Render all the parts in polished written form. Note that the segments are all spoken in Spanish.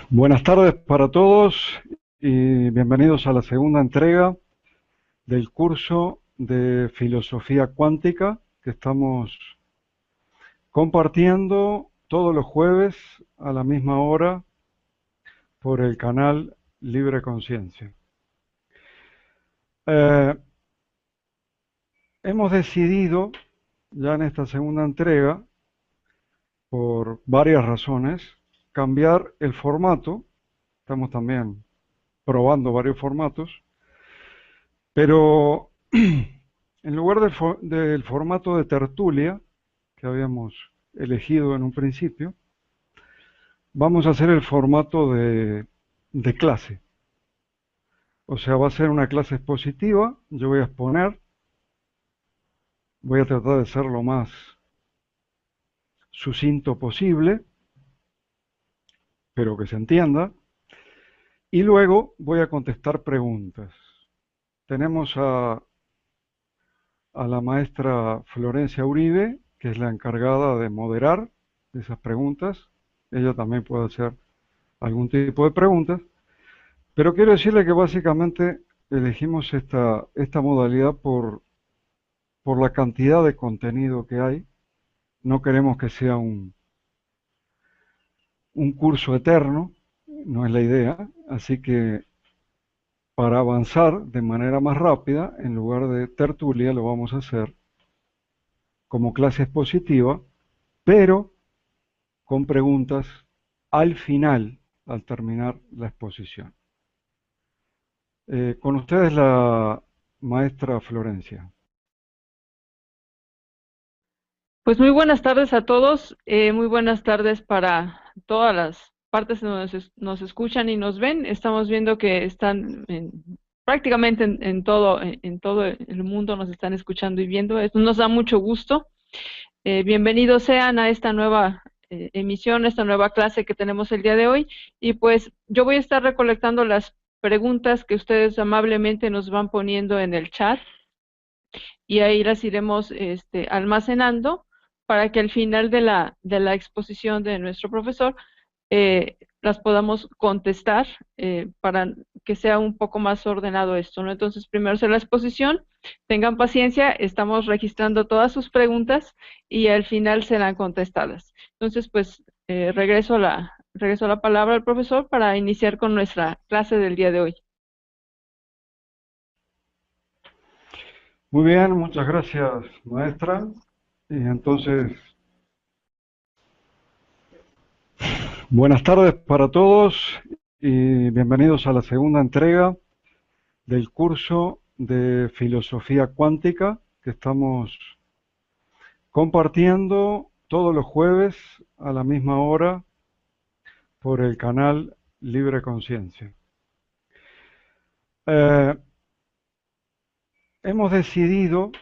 Buenas tardes para todos y bienvenidos a la segunda entrega del curso de Filosofía Cuántica que estamos compartiendo todos los jueves a la misma hora por el canal Libre Conciencia. Eh, Hemos decidido ya en esta segunda entrega, por varias razones, cambiar el formato. Estamos también probando varios formatos. Pero en lugar del formato de tertulia que habíamos elegido en un principio, vamos a hacer el formato de clase. O sea, va a ser una clase expositiva, yo voy a exponer, voy a tratar de ser lo más sucinto posible, pero que se entienda, y luego voy a contestar preguntas. Tenemos a la maestra Florencia Uribe, que es la encargada de moderar esas preguntas. Ella también puede hacer algún tipo de preguntas, pero quiero decirle que básicamente elegimos esta modalidad por la cantidad de contenido que hay. No queremos que sea un curso eterno, no es la idea, así que para avanzar de manera más rápida, en lugar de tertulia, lo vamos a hacer como clase expositiva, pero con preguntas al final, al terminar la exposición. Con ustedes la maestra Florencia. Pues muy buenas tardes a todos, muy buenas tardes para todas las partes donde nos escuchan y nos ven. Estamos viendo que están prácticamente en todo el mundo nos están escuchando y viendo. Esto nos da mucho gusto. Bienvenidos sean a esta nueva emisión, esta nueva clase que tenemos el día de hoy. Y pues yo voy a estar recolectando las preguntas que ustedes amablemente nos van poniendo en el chat y ahí las iremos almacenando para que al final de la exposición de nuestro profesor las podamos contestar para que sea un poco más ordenado esto, ¿no? Entonces, primero hacer la exposición, tengan paciencia, estamos registrando todas sus preguntas y al final serán contestadas. Entonces, pues regreso la palabra al profesor para iniciar con nuestra clase del día de hoy. Muy bien, muchas gracias, maestra. Y entonces, buenas tardes para todos y bienvenidos a la segunda entrega del curso de Filosofía Cuántica que estamos compartiendo todos los jueves a la misma hora por el canal Libre Conciencia. Eh, Hemos decidido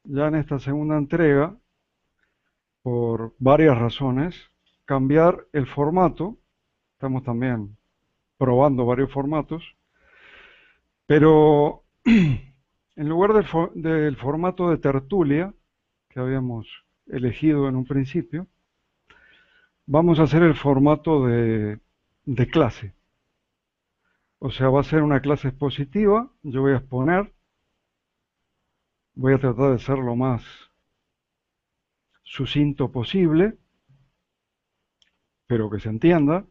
ya en esta segunda entrega, por varias razones, cambiar el formato. Estamos también probando varios formatos, pero en lugar del formato de tertulia que habíamos elegido en un principio, vamos a hacer el formato de clase. O sea, va a ser una clase expositiva, yo voy a exponer, voy a tratar de ser lo más sucinto posible, pero que se entienda,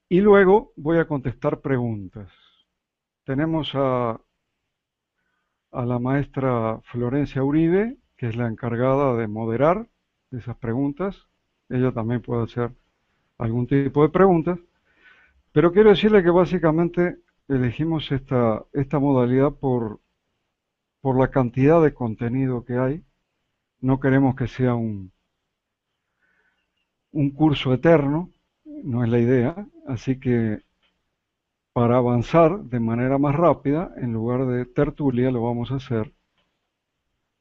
y luego voy a contestar preguntas. Tenemos a la maestra Florencia Uribe, que es la encargada de moderar esas preguntas. Ella también puede hacer algún tipo de preguntas, pero quiero decirle que básicamente elegimos esta modalidad por la cantidad de contenido que hay. No queremos que sea un curso eterno, no es la idea, así que para avanzar de manera más rápida, en lugar de tertulia, lo vamos a hacer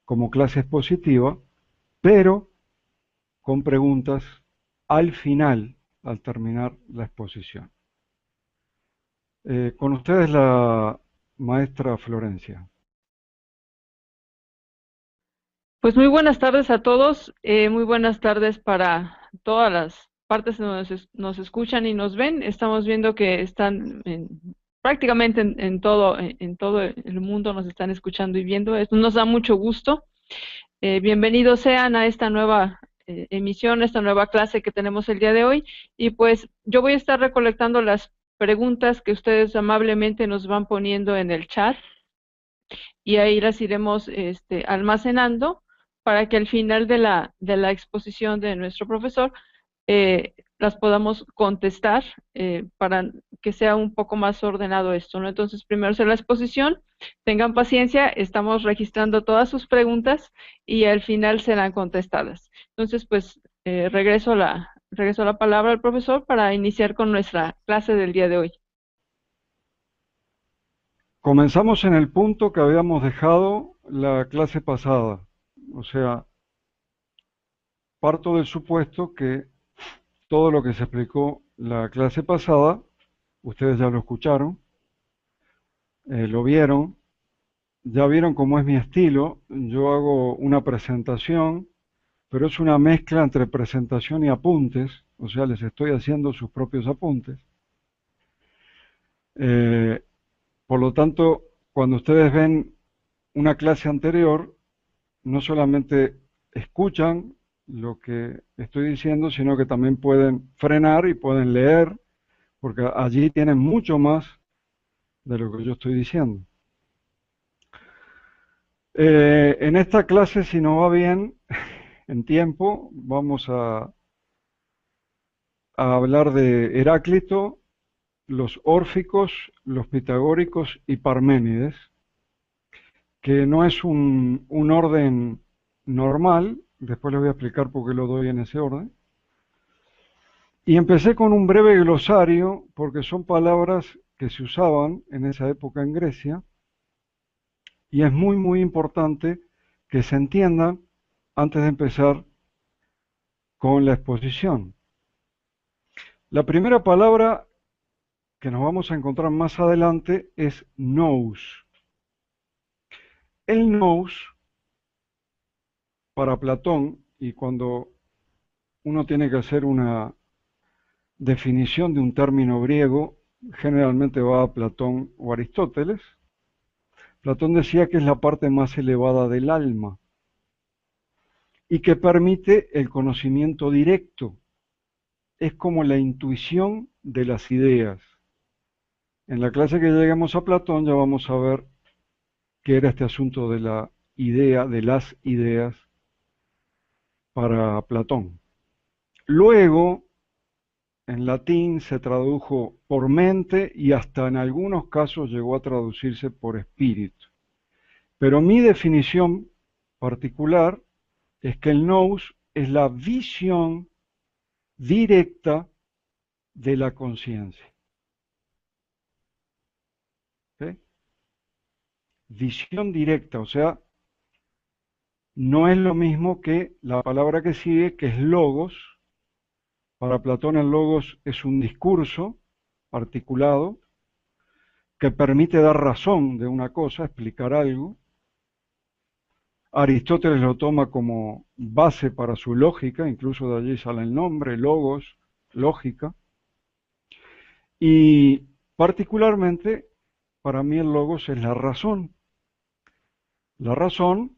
como clase expositiva, pero con preguntas al final, al terminar la exposición. Con ustedes la maestra Florencia. Pues muy buenas tardes a todos, muy buenas tardes para todas las partes donde nos escuchan y nos ven, estamos viendo que están prácticamente en todo el mundo nos están escuchando y viendo. Esto nos da mucho gusto. Bienvenidos sean a esta nueva emisión, esta nueva clase que tenemos el día de hoy. Y pues yo voy a estar recolectando las preguntas que ustedes amablemente nos van poniendo en el chat y ahí las iremos almacenando para que al final de la exposición de nuestro profesor las podamos contestar para que sea un poco más ordenado esto, ¿no? Entonces, primero será la exposición, tengan paciencia, estamos registrando todas sus preguntas y al final serán contestadas. Entonces, pues regreso la palabra al profesor para iniciar con nuestra clase del día de hoy. Comenzamos en el punto que habíamos dejado la clase pasada. O sea, parto del supuesto que todo lo que se explicó la clase pasada, ustedes ya lo escucharon, lo vieron, ya vieron cómo es mi estilo. Yo hago una presentación, pero es una mezcla entre presentación y apuntes, o sea, les estoy haciendo sus propios apuntes. Eh, por lo tanto, cuando ustedes ven una clase anterior, no solamente escuchan lo que estoy diciendo, sino que también pueden frenar y pueden leer, porque allí tienen mucho más de lo que yo estoy diciendo. En esta clase, si no va bien, en tiempo, vamos a hablar de Heráclito, los órficos, los pitagóricos y Parménides, que no es un orden normal, después les voy a explicar por qué lo doy en ese orden. Y empecé con un breve glosario, porque son palabras que se usaban en esa época en Grecia, y es muy, muy importante que se entiendan antes de empezar con la exposición. La primera palabra que nos vamos a encontrar más adelante es nous. El nous, para Platón, y cuando uno tiene que hacer una definición de un término griego, generalmente va a Platón o Aristóteles. Platón decía que es la parte más elevada del alma y que permite el conocimiento directo. Es como la intuición de las ideas. En la clase que lleguemos a Platón ya vamos a ver qué era este asunto de la idea, de las ideas para Platón. Luego, en latín se tradujo por mente y hasta en algunos casos llegó a traducirse por espíritu. Pero mi definición particular es que el nous es la visión directa de la conciencia. ¿Sí? Visión directa, o sea, no es lo mismo que la palabra que sigue, que es logos. Para Platón el logos es un discurso articulado que permite dar razón de una cosa, explicar algo. Aristóteles lo toma como base para su lógica, incluso de allí sale el nombre, logos, lógica. Y particularmente, para mí el logos es la razón. La razón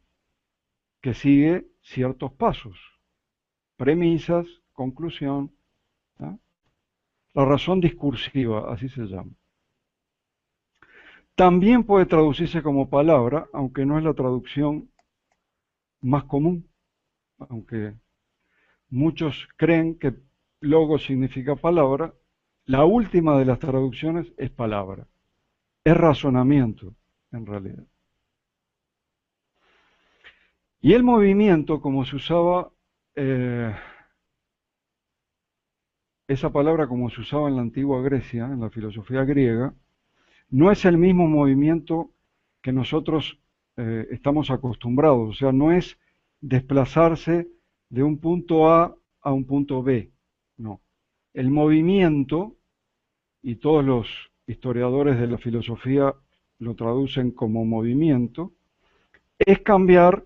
que sigue ciertos pasos, premisas, conclusión. ¿Ah? La razón discursiva, así se llama. También puede traducirse como palabra, aunque no es la traducción más común, aunque muchos creen que logos significa palabra, la última de las traducciones es palabra, es razonamiento en realidad. Y el movimiento, como se usaba, esa palabra como se usaba en la antigua Grecia, en la filosofía griega, no es el mismo movimiento que nosotros estamos acostumbrados, o sea, no es desplazarse de un punto A un punto B, no. El movimiento, y todos los historiadores de la filosofía lo traducen como movimiento, es cambiar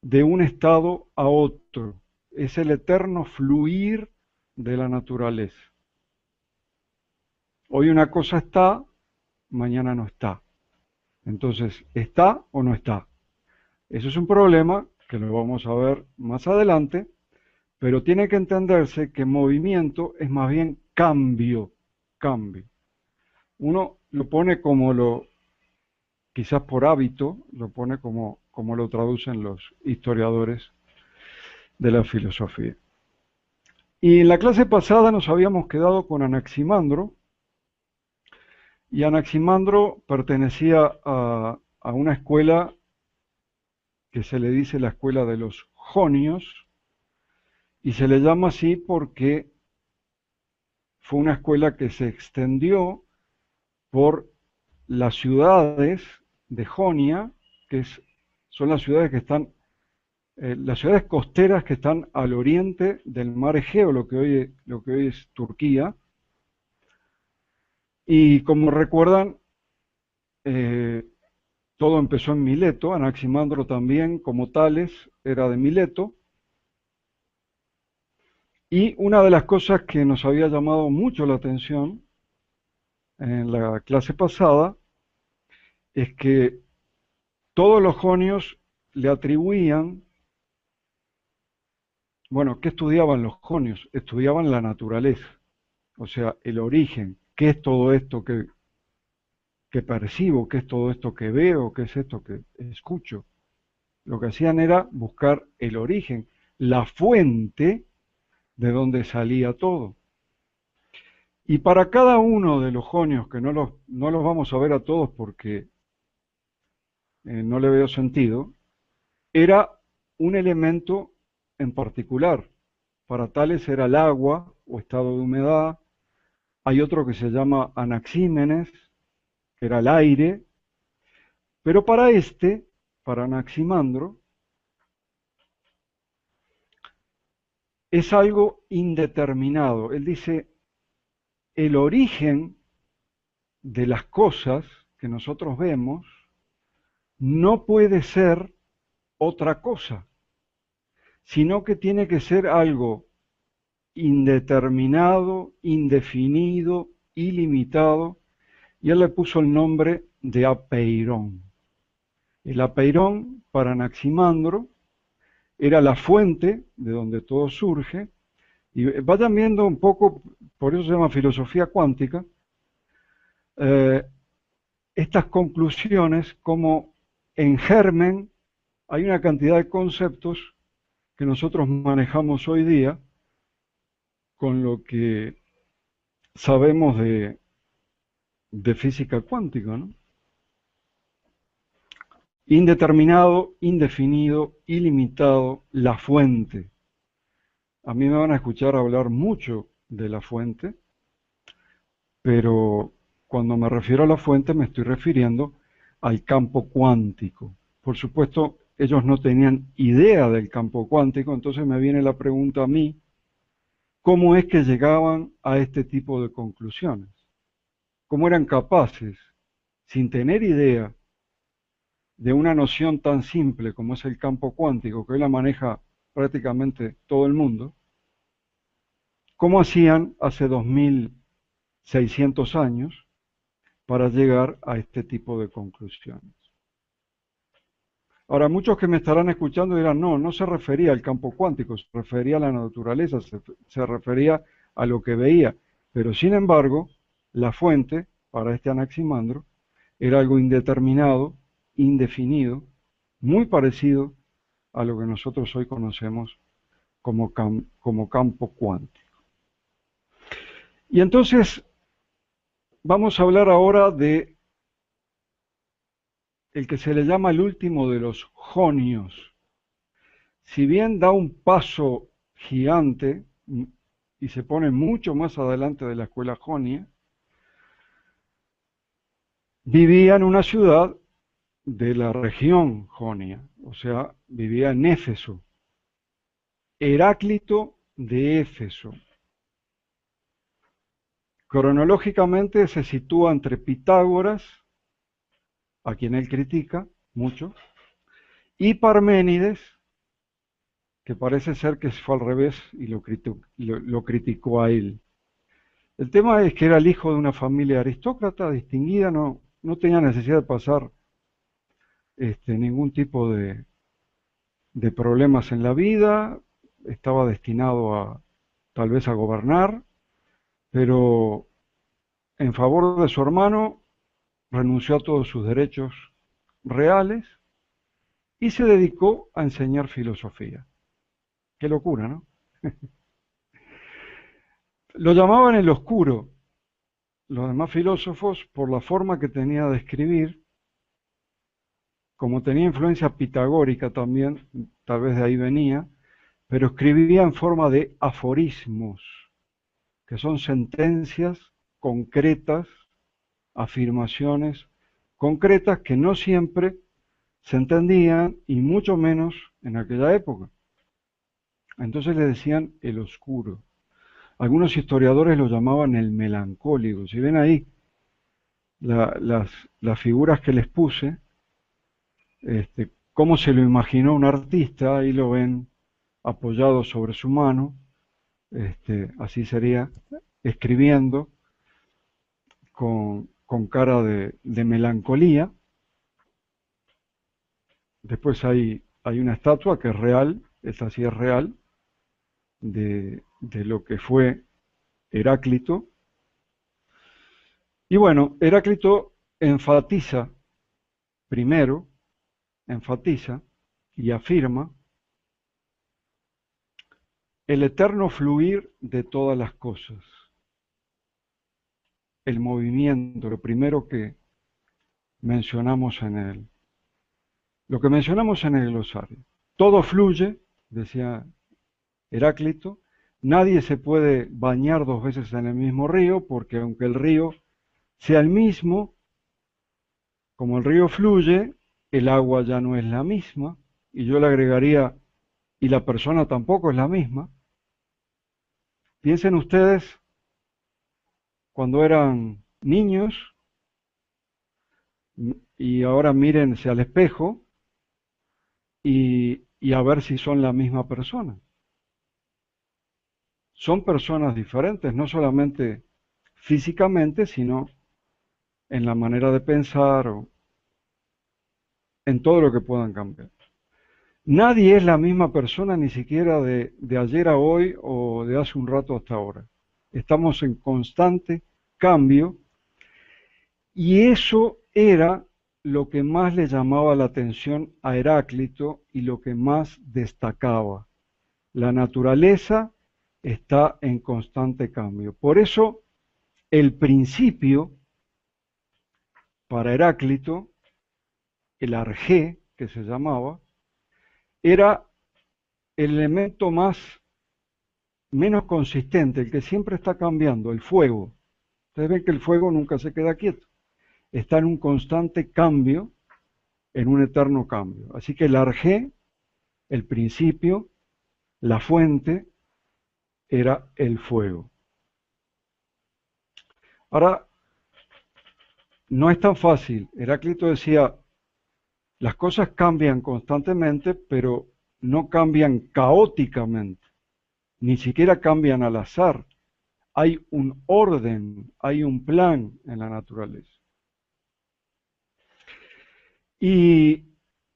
de un estado a otro, es el eterno fluir de la naturaleza. Hoy una cosa está, mañana no está. Entonces, ¿está o no está? Eso es un problema que lo vamos a ver más adelante, pero tiene que entenderse que movimiento es más bien cambio, cambio. Uno lo pone quizás por hábito, lo pone como lo traducen los historiadores de la filosofía. Y en la clase pasada nos habíamos quedado con Anaximandro, y Anaximandro pertenecía a una escuela que se le dice la escuela de los jonios, y se le llama así porque fue una escuela que se extendió por las ciudades de Jonia, son las ciudades que están, las ciudades costeras que están al oriente del mar Egeo, lo que hoy es Turquía. Y como recuerdan, todo empezó en Mileto. Anaximandro también, como Tales, era de Mileto. Y una de las cosas que nos había llamado mucho la atención en la clase pasada es que todos los jonios le atribuían, bueno, ¿qué estudiaban los jonios? Estudiaban la naturaleza, o sea, el origen, qué es todo esto que percibo, qué es todo esto que veo, qué es esto que escucho. Lo que hacían era buscar el origen, la fuente de donde salía todo. Y para cada uno de los jonios, que no los vamos a ver a todos porque no le veo sentido, era un elemento en particular. Para tales era el agua o estado de humedad. Hay otro que se llama Anaxímenes, que era el aire. Pero para Anaximandro, es algo indeterminado. Él dice, el origen de las cosas que nosotros vemos no puede ser otra cosa, sino que tiene que ser algo indeterminado, indefinido, ilimitado, y él le puso el nombre de apeirón. El apeirón, para Anaximandro, era la fuente de donde todo surge, y vayan viendo un poco, por eso se llama filosofía cuántica, eh, estas conclusiones, como en germen hay una cantidad de conceptos que nosotros manejamos hoy día con lo que sabemos de física cuántica, ¿no? Indeterminado, indefinido, ilimitado, la fuente. A mí me van a escuchar hablar mucho de la fuente, pero cuando me refiero a la fuente me estoy refiriendo al campo cuántico. Por supuesto, ellos no tenían idea del campo cuántico, entonces me viene la pregunta a mí, ¿cómo es que llegaban a este tipo de conclusiones? ¿Cómo eran capaces, sin tener idea de una noción tan simple como es el campo cuántico, que hoy la maneja prácticamente todo el mundo, cómo hacían hace 2600 años para llegar a este tipo de conclusiones? Ahora, muchos que me estarán escuchando dirán, no, no se refería al campo cuántico, se refería a la naturaleza, se refería a lo que veía. Pero sin embargo, la fuente para este Anaximandro era algo indeterminado, indefinido, muy parecido a lo que nosotros hoy conocemos como campo cuántico. Y entonces vamos a hablar ahora de el que se le llama el último de los jonios. Si bien da un paso gigante y se pone mucho más adelante de la escuela jonia, vivía en una ciudad de la región jonia, o sea, vivía en Éfeso. Heráclito de Éfeso. Cronológicamente se sitúa entre Pitágoras, a quien él critica mucho, y Parménides, que parece ser que fue al revés y lo criticó a él. El tema es que era el hijo de una familia aristócrata, distinguida, no tenía necesidad de pasar ningún tipo de problemas en la vida, estaba destinado a tal vez a gobernar, pero en favor de su hermano renunció a todos sus derechos reales y se dedicó a enseñar filosofía. Qué locura, ¿no? Lo llamaban el oscuro, los demás filósofos, por la forma que tenía de escribir, como tenía influencia pitagórica también, tal vez de ahí venía, pero escribía en forma de aforismos, que son sentencias concretas, afirmaciones concretas que no siempre se entendían y mucho menos en aquella época. Entonces le decían el oscuro. Algunos historiadores lo llamaban el melancólico. Si ven ahí las figuras que les puse, cómo se lo imaginó un artista, ahí lo ven apoyado sobre su mano, así sería, escribiendo con cara de melancolía. Después hay una estatua que es real, esta sí es real, de lo que fue Heráclito. Y bueno, Heráclito enfatiza, primero, enfatiza y afirma el eterno fluir de todas las cosas, el movimiento, lo primero que mencionamos lo que mencionamos en el glosario. Todo fluye, decía Heráclito, nadie se puede bañar dos veces en el mismo río, porque aunque el río sea el mismo, como el río fluye, el agua ya no es la misma, y yo le agregaría, y la persona tampoco es la misma. Piensen ustedes cuando eran niños y ahora mírense al espejo y a ver si son la misma persona. Son personas diferentes, no solamente físicamente, sino en la manera de pensar o en todo lo que puedan cambiar. Nadie es la misma persona ni siquiera de ayer a hoy o de hace un rato hasta ahora. Estamos en constante cambio y eso era lo que más le llamaba la atención a Heráclito y lo que más destacaba. La naturaleza está en constante cambio. Por eso el principio para Heráclito, el arjé que se llamaba, era el elemento menos consistente, el que siempre está cambiando, el fuego. Ustedes ven que el fuego nunca se queda quieto, está en un constante cambio, en un eterno cambio. Así que el arjé, el principio, la fuente, era el fuego. Ahora, no es tan fácil. Heráclito decía, las cosas cambian constantemente, pero no cambian caóticamente, ni siquiera cambian al azar. Hay un orden, hay un plan en la naturaleza. Y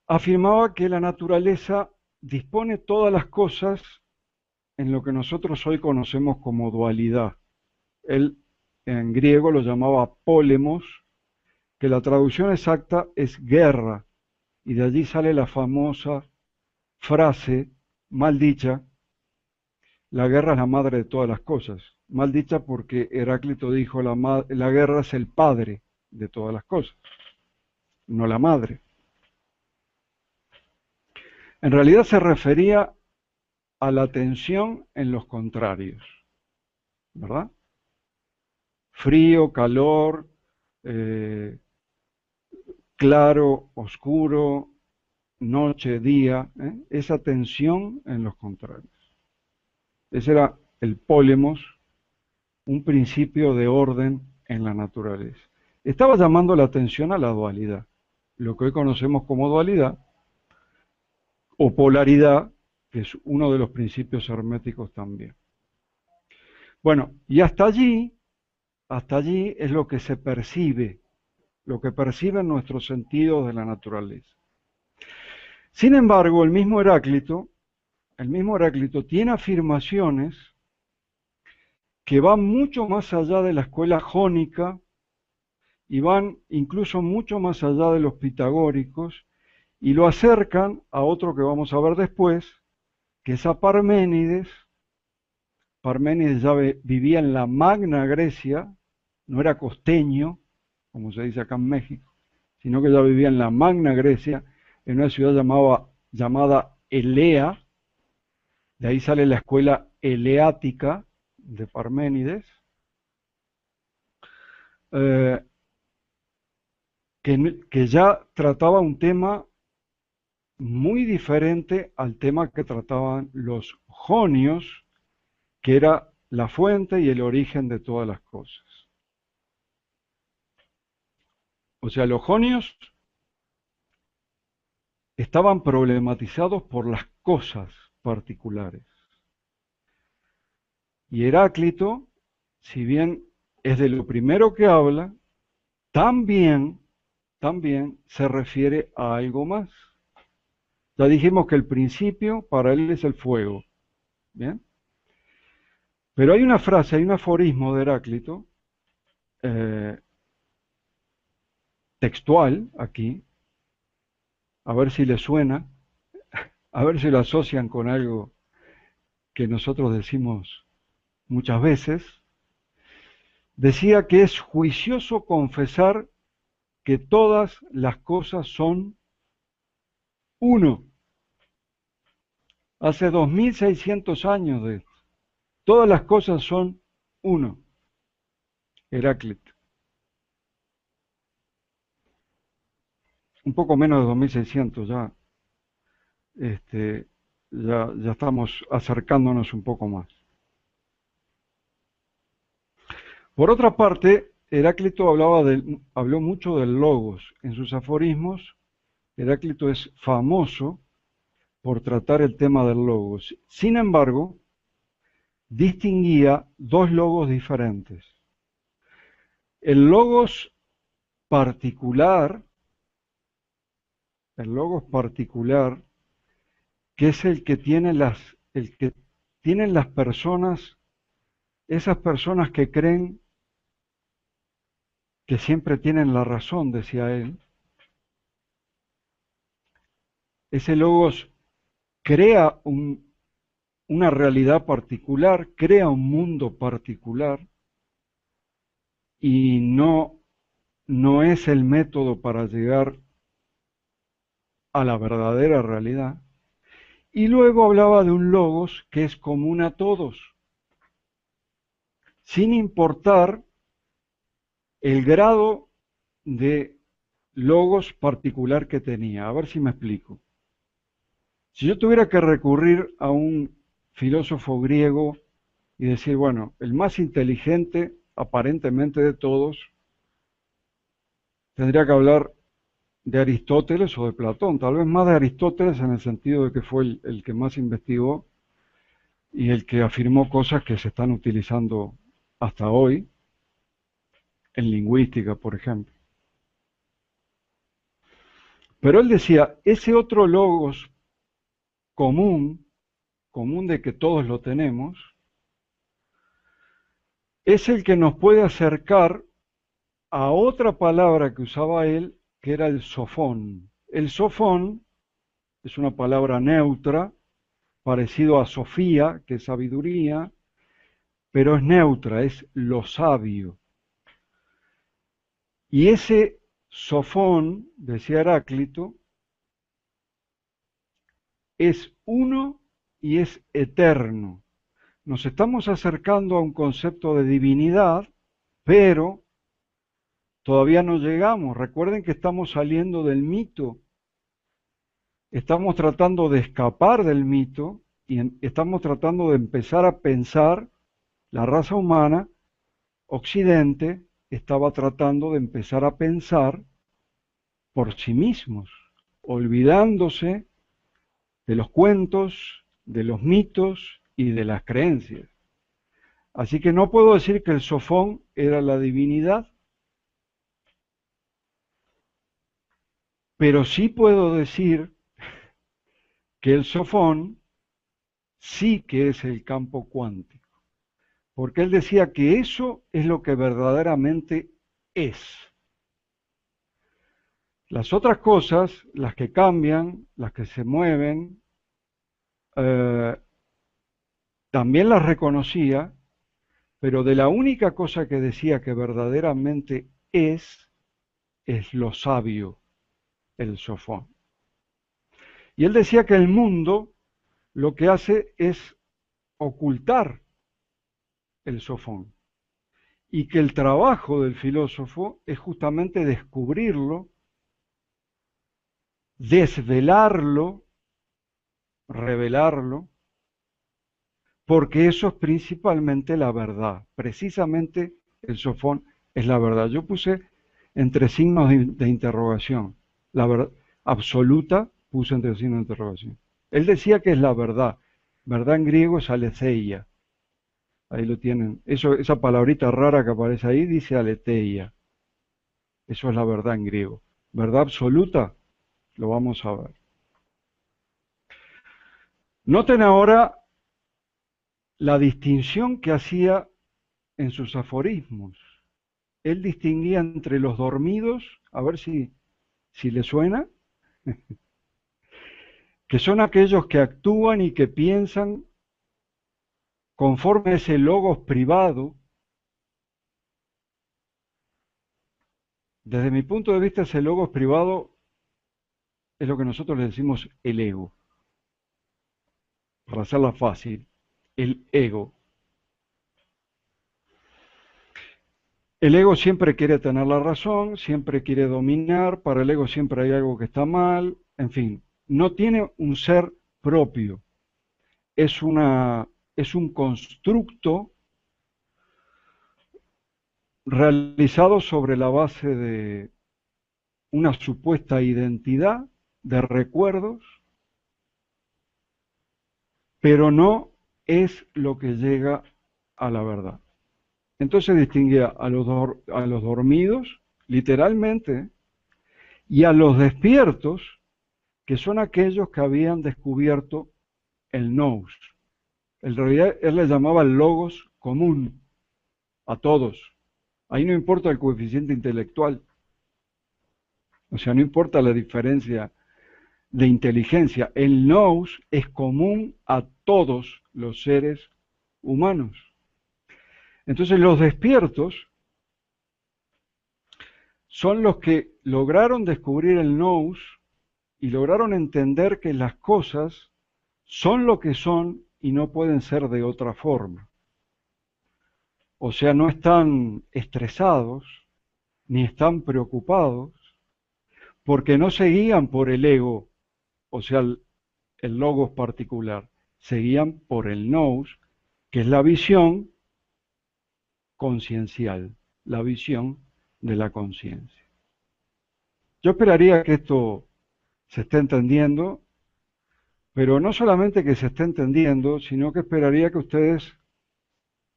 afirmaba que la naturaleza dispone todas las cosas en lo que nosotros hoy conocemos como dualidad. Él en griego lo llamaba polemos, que la traducción exacta es guerra, y de allí sale la famosa frase mal dicha, la guerra es la madre de todas las cosas. Mal dicha porque Heráclito dijo la guerra es el padre de todas las cosas, no la madre. En realidad se refería a la tensión en los contrarios, ¿verdad? Frío, calor, claro, oscuro, noche, día, esa tensión en los contrarios. Ese era el pólemos, un principio de orden en la naturaleza. Estaba llamando la atención a la dualidad, lo que hoy conocemos como dualidad o polaridad, que es uno de los principios herméticos también. Bueno, y hasta allí es lo que se percibe, lo que perciben nuestros sentidos de la naturaleza. Sin embargo, el mismo Heráclito tiene afirmaciones que van mucho más allá de la escuela jónica y van incluso mucho más allá de los pitagóricos y lo acercan a otro que vamos a ver después, que es a Parménides. Parménides ya vivía en la Magna Grecia, no era costeño, como se dice acá en México, sino que ya vivía en la Magna Grecia, en una ciudad llamada Elea. De ahí sale la escuela eleática de Parménides, eh, que ya trataba un tema muy diferente al tema que trataban los jonios, que era la fuente y el origen de todas las cosas. O sea, los jonios estaban problematizados por las cosas particulares. Y Heráclito, si bien es de lo primero que habla, también se refiere a algo más. Ya dijimos que el principio para él es el fuego. ¿Bien? Pero hay una frase, hay un aforismo de Heráclito, eh, textual aquí, a ver si le suena, a ver si lo asocian con algo que nosotros decimos muchas veces. Decía que es juicioso confesar que todas las cosas son uno. Hace 2600 años de esto. Todas las cosas son uno. Heráclito. Un poco menos de 2600 ya. Ya estamos acercándonos un poco más. Por otra parte, Heráclito habló mucho del logos. En sus aforismos, Heráclito es famoso por tratar el tema del logos. Sin embargo, distinguía dos logos diferentes. El logos particular, que es el que tienen las personas, esas personas que creen que siempre tienen la razón, decía él. Ese logos crea una realidad particular, crea un mundo particular y no es el método para llegar a la verdadera realidad. Y luego hablaba de un logos que es común a todos, sin importar el grado de logos particular que tenía. A ver si me explico. Si yo tuviera que recurrir a un filósofo griego y decir, bueno, el más inteligente aparentemente de todos, tendría que hablar de Aristóteles o de Platón, tal vez más de Aristóteles en el sentido de que fue el que más investigó y el que afirmó cosas que se están utilizando hasta hoy, en lingüística, por ejemplo. Pero él decía, ese otro logos común de que todos lo tenemos, es el que nos puede acercar a otra palabra que usaba él, que era el sofón. El sofón es una palabra neutra, parecido a Sofía, que es sabiduría, pero es neutra, es lo sabio. Y ese sofón, decía Heráclito, es uno y es eterno. Nos estamos acercando a un concepto de divinidad, pero todavía no llegamos. Recuerden que estamos saliendo del mito. Estamos tratando de escapar del mito y estamos tratando de empezar a pensar. La raza humana, Occidente, estaba tratando de empezar a pensar por sí mismos, olvidándose de los cuentos, de los mitos y de las creencias. Así que no puedo decir que el sofón era la divinidad, pero sí puedo decir que el sofón sí que es el campo cuántico, porque él decía que eso es lo que verdaderamente es. Las otras cosas, las que cambian, las que se mueven, eh, también las reconocía, pero de la única cosa que decía que verdaderamente es lo sabio, el sofón. Y él decía que el mundo lo que hace es ocultar el sofón y que el trabajo del filósofo es justamente descubrirlo, desvelarlo, revelarlo, porque eso es principalmente la verdad. Precisamente el sofón es la verdad. Yo puse entre signos de interrogación. La verdad absoluta puse entre signos de interrogación. Él decía que es la verdad. Verdad en griego es aletheia. Ahí lo tienen. Eso, esa palabrita rara que aparece ahí dice aletheia. Eso es la verdad en griego. Verdad absoluta, lo vamos a ver. Noten ahora la distinción que hacía en sus aforismos. Él distinguía entre los dormidos, a ver si le suena, que son aquellos que actúan y que piensan conforme a ese logos privado. Desde mi punto de vista, ese logos privado es lo que nosotros le decimos el ego, para hacerla fácil, el ego. El ego siempre quiere tener la razón, siempre quiere dominar, para el ego siempre hay algo que está mal, en fin, no tiene un ser propio, es un constructo realizado sobre la base de una supuesta identidad, de recuerdos, pero no es lo que llega a la verdad. Entonces distinguía a los dormidos, literalmente, y a los despiertos, que son aquellos que habían descubierto el nous. En realidad él le llamaba el logos común a todos. Ahí no importa el coeficiente intelectual, o sea, no importa la diferencia de inteligencia. El nous es común a todos los seres humanos. Entonces los despiertos son los que lograron descubrir el nous y lograron entender que las cosas son lo que son y no pueden ser de otra forma. O sea, no están estresados ni están preocupados porque no se guían por el ego, o sea, el logos particular, se guían por el nous, que es la visión conciencial, la visión de la conciencia. Yo esperaría que esto se esté entendiendo, pero no solamente que se esté entendiendo, sino que esperaría que ustedes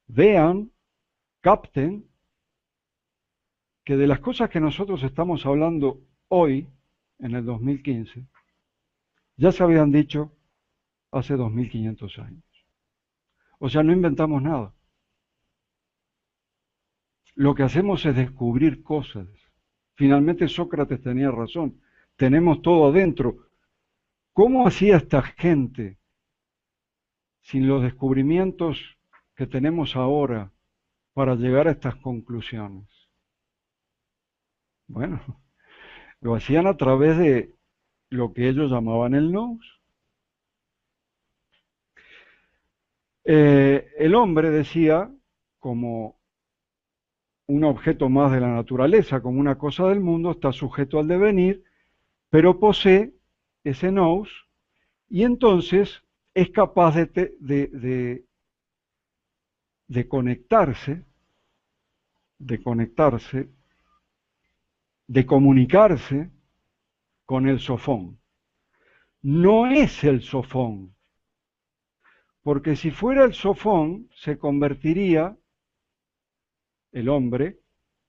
vean, capten, que de las cosas que nosotros estamos hablando hoy, en el 2015, ya se habían dicho hace 2500 años. O sea, no inventamos nada. Lo que hacemos es descubrir cosas. Finalmente Sócrates tenía razón. Tenemos todo adentro. ¿Cómo hacía esta gente sin los descubrimientos que tenemos ahora para llegar a estas conclusiones? Bueno, lo hacían a través de lo que ellos llamaban el nous. El hombre, decía, como un objeto más de la naturaleza, como una cosa del mundo, está sujeto al devenir, pero posee ese nous y entonces es capaz de conectarse, de comunicarse con el sofón. No es el sofón, porque si fuera el sofón, se convertiría el hombre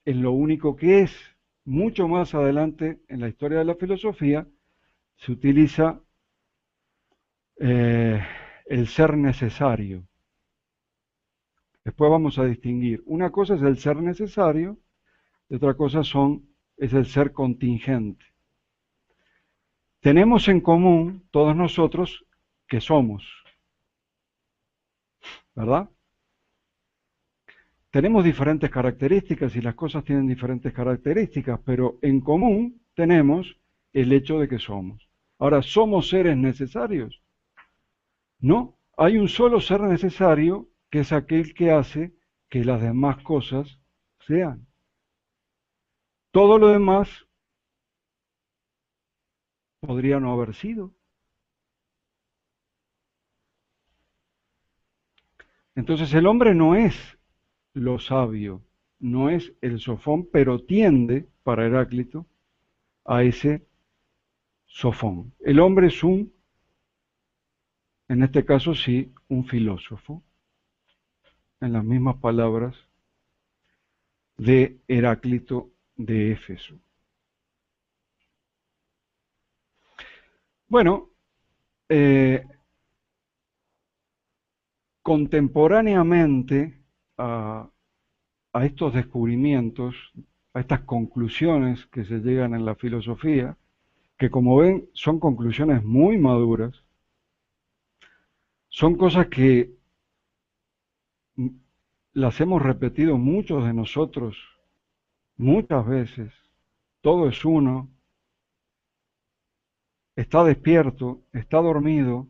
en lo único que es. Mucho más adelante en la historia de la filosofía se utiliza eh, el ser necesario. Después vamos a distinguir. Una cosa es el ser necesario y otra cosa es el ser contingente. Tenemos en común todos nosotros que somos, ¿verdad? Tenemos diferentes características y las cosas tienen diferentes características, pero en común tenemos el hecho de que somos. Ahora, ¿somos seres necesarios? No, hay un solo ser necesario que es aquel que hace que las demás cosas sean. Todo lo demás podría no haber sido. Entonces el hombre no es lo sabio, no es el sofón, pero tiende, para Heráclito, a ese sofón. El hombre es en este caso sí, un filósofo, en las mismas palabras de Heráclito de Éfeso. Bueno, contemporáneamente a estos descubrimientos, a estas conclusiones que se llegan en la filosofía, que como ven son conclusiones muy maduras, son cosas que las hemos repetido muchos de nosotros muchas veces. Todo es uno, está despierto, está dormido,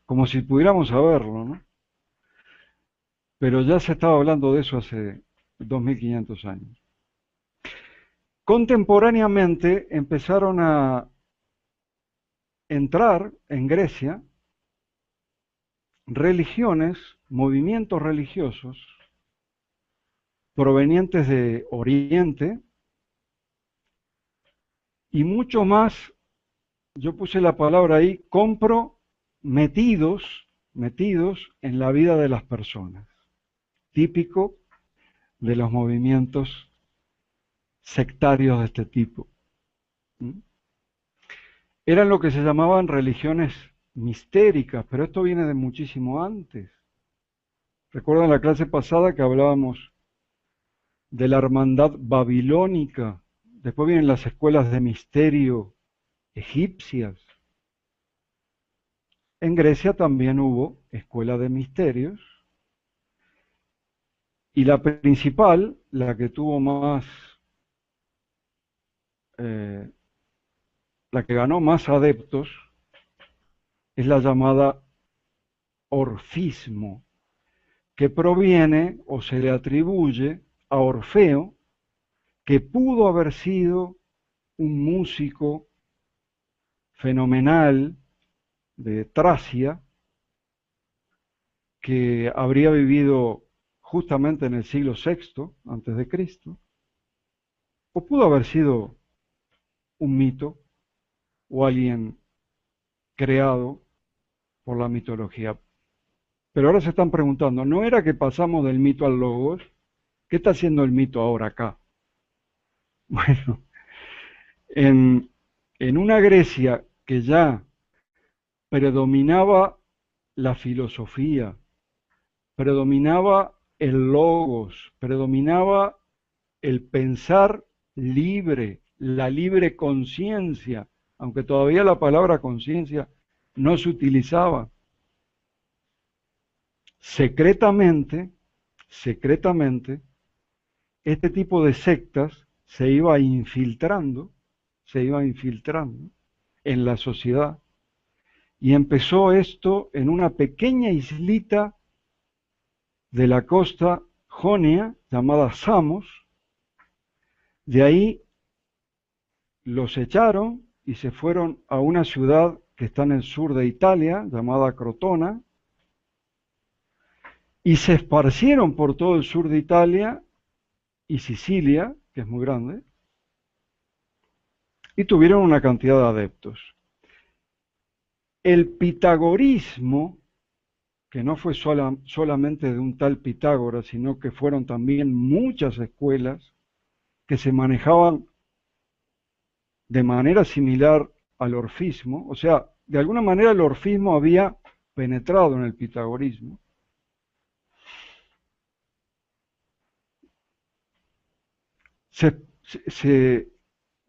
como si pudiéramos saberlo, ¿no? Pero ya se estaba hablando de eso hace 2500 años. Contemporáneamente empezaron a entrar en Grecia religiones, movimientos religiosos provenientes de Oriente y mucho más, yo puse la palabra ahí, metidos en la vida de las personas, típico de los movimientos sectarios de este tipo. Eran lo que se llamaban religiones mistéricas, pero esto viene de muchísimo antes. Recuerdan la clase pasada que hablábamos de la hermandad babilónica, después vienen las escuelas de misterio egipcias. En Grecia también hubo escuela de misterios y la principal, la que tuvo más, la que ganó más adeptos, es la llamada orfismo, que proviene o se le atribuye a Orfeo, que pudo haber sido un músico fenomenal de Tracia, que habría vivido justamente en el siglo VI antes de Cristo, o pudo haber sido un mito o alguien creado por la mitología. Pero ahora se están preguntando, ¿no era que pasamos del mito al logos? ¿Qué está haciendo el mito ahora acá? Bueno, en una Grecia que ya predominaba la filosofía, predominaba el logos, predominaba el pensar libre, la libre conciencia, aunque todavía la palabra conciencia no se utilizaba. Secretamente, este tipo de sectas se iba infiltrando en la sociedad. Y empezó esto en una pequeña islita de la costa jonia llamada Samos. De ahí los echaron y se fueron a una ciudad que está en el sur de Italia llamada Crotona y se esparcieron por todo el sur de Italia y Sicilia, que es muy grande, y tuvieron una cantidad de adeptos. El pitagorismo que no fue solamente de un tal Pitágoras, sino que fueron también muchas escuelas que se manejaban de manera similar al orfismo, o sea, de alguna manera el orfismo había penetrado en el pitagorismo. Se,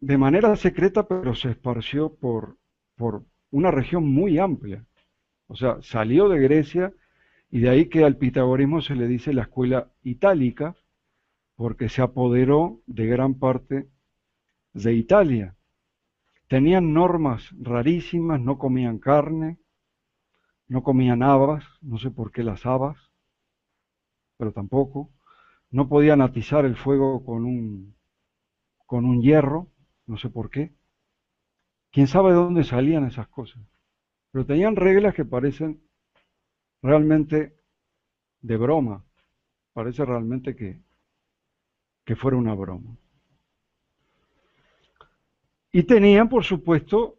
de manera secreta, pero se esparció por una región muy amplia. O sea, salió de Grecia y de ahí que al pitagorismo se le dice la escuela itálica, porque se apoderó de gran parte de Italia. Tenían normas rarísimas, no comían carne, no comían habas, no sé por qué las habas, pero tampoco. No podían atizar el fuego con un hierro, no sé por qué. ¿Quién sabe de dónde salían esas cosas? Pero tenían reglas que parecen realmente de broma, parece realmente que fuera una broma. Y tenían, por supuesto,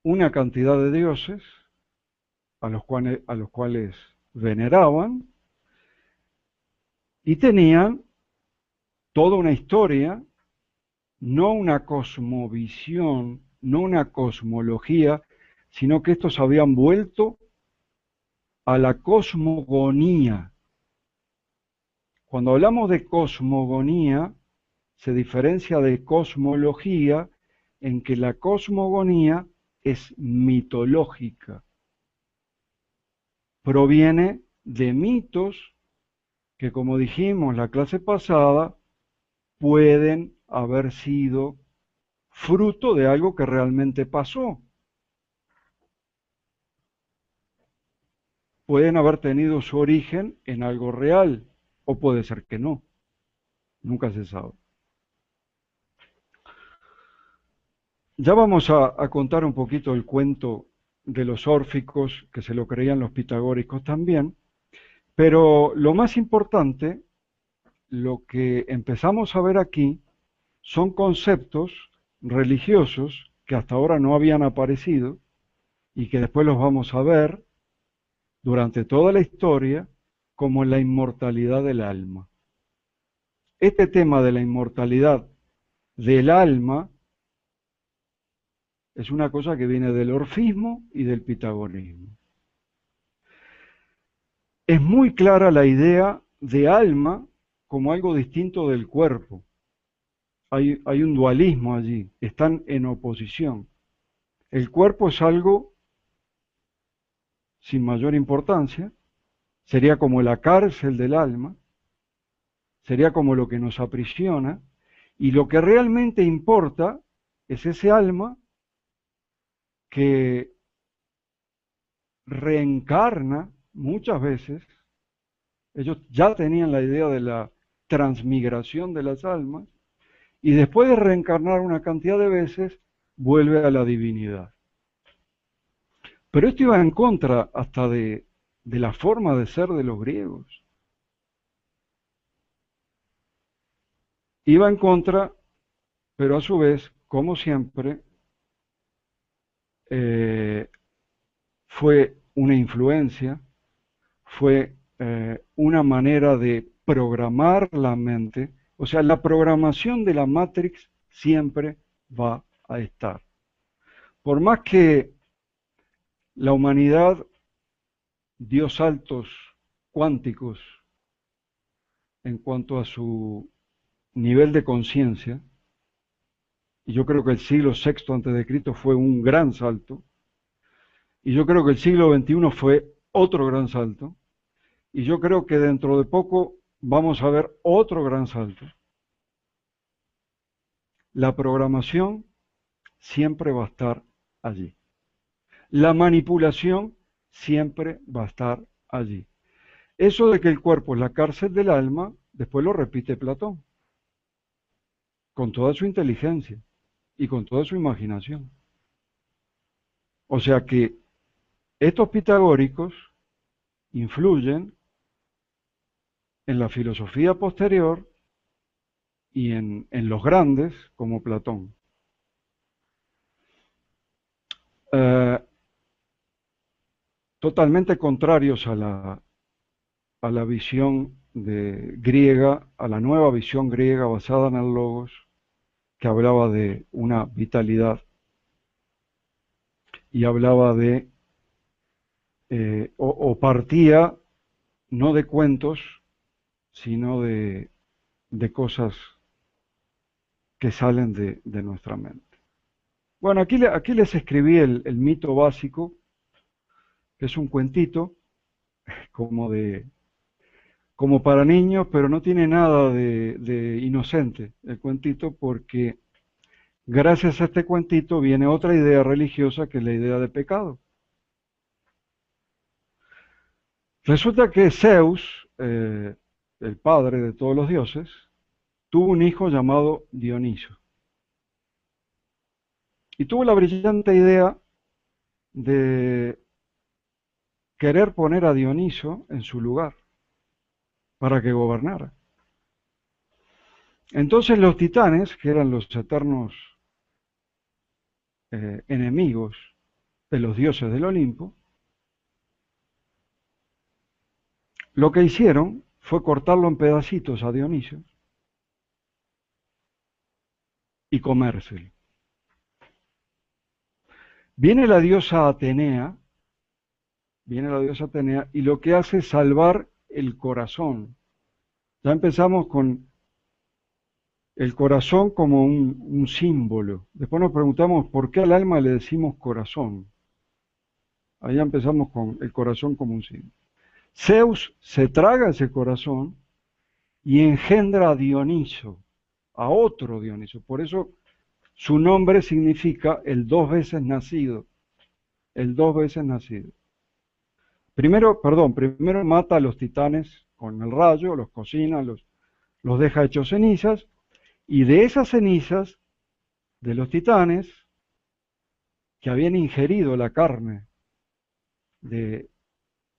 una cantidad de dioses a los cuales veneraban y tenían toda una historia, no una cosmovisión, no una cosmología, sino que estos habían vuelto a la cosmogonía. Cuando hablamos de cosmogonía, se diferencia de cosmología en que la cosmogonía es mitológica, proviene de mitos que, como dijimos la clase pasada, pueden haber sido fruto de algo que realmente pasó. Pueden haber tenido su origen en algo real, o puede ser que no, nunca se sabe. Ya vamos a contar un poquito el cuento de los órficos, que se lo creían los pitagóricos también, pero lo más importante, lo que empezamos a ver aquí, son conceptos religiosos que hasta ahora no habían aparecido y que después los vamos a ver durante toda la historia como la inmortalidad del alma. Este tema de la inmortalidad del alma es una cosa que viene del orfismo y del pitagorismo. Es muy clara la idea de alma como algo distinto del cuerpo. Hay un dualismo allí, están en oposición. El cuerpo es algo sin mayor importancia, sería como la cárcel del alma, sería como lo que nos aprisiona, y lo que realmente importa es ese alma que reencarna muchas veces. Ellos ya tenían la idea de la transmigración de las almas, y después de reencarnar una cantidad de veces, vuelve a la divinidad. Pero esto iba en contra hasta de la forma de ser de los griegos. Iba en contra, pero a su vez, como siempre, eh, fue una influencia, fue una manera de programar la mente. O sea, la programación de la Matrix siempre va a estar. Por más que la humanidad dio saltos cuánticos en cuanto a su nivel de conciencia, y yo creo que el siglo sexto antes de Cristo fue un gran salto, y yo creo que el siglo XXI fue otro gran salto, y yo creo que dentro de poco vamos a ver otro gran salto. La programación siempre va a estar allí. La manipulación siempre va a estar allí. Eso de que el cuerpo es la cárcel del alma, después lo repite Platón, con toda su inteligencia y con toda su imaginación. O sea que estos pitagóricos influyen en la filosofía posterior y en los grandes como Platón. totalmente contrarios a la visión griega, a la nueva visión griega basada en el logos, que hablaba de una vitalidad y hablaba de, o partía no de cuentos, sino de cosas que salen de nuestra mente. Bueno, aquí les escribí el mito básico, que es un cuentito como como para niños, pero no tiene nada de inocente el cuentito, porque gracias a este cuentito viene otra idea religiosa, que es la idea de pecado. Resulta que Zeus, el padre de todos los dioses, tuvo un hijo llamado Dioniso. Y tuvo la brillante idea de querer poner a Dioniso en su lugar para que gobernara. Entonces los titanes, que eran los eternos enemigos de los dioses del Olimpo, lo que hicieron fue cortarlo en pedacitos a Dioniso y comérselo. Viene la diosa Atenea, y lo que hace es salvar el corazón. Ya empezamos con el corazón como un símbolo. Después nos preguntamos por qué al alma le decimos corazón. Ahí empezamos con el corazón como un símbolo. Zeus se traga ese corazón y engendra a Dioniso, a otro Dioniso. Por eso su nombre significa el dos veces nacido. El dos veces nacido. Primero mata a los titanes con el rayo, los cocina, los deja hechos cenizas, y de esas cenizas de los titanes que habían ingerido la carne de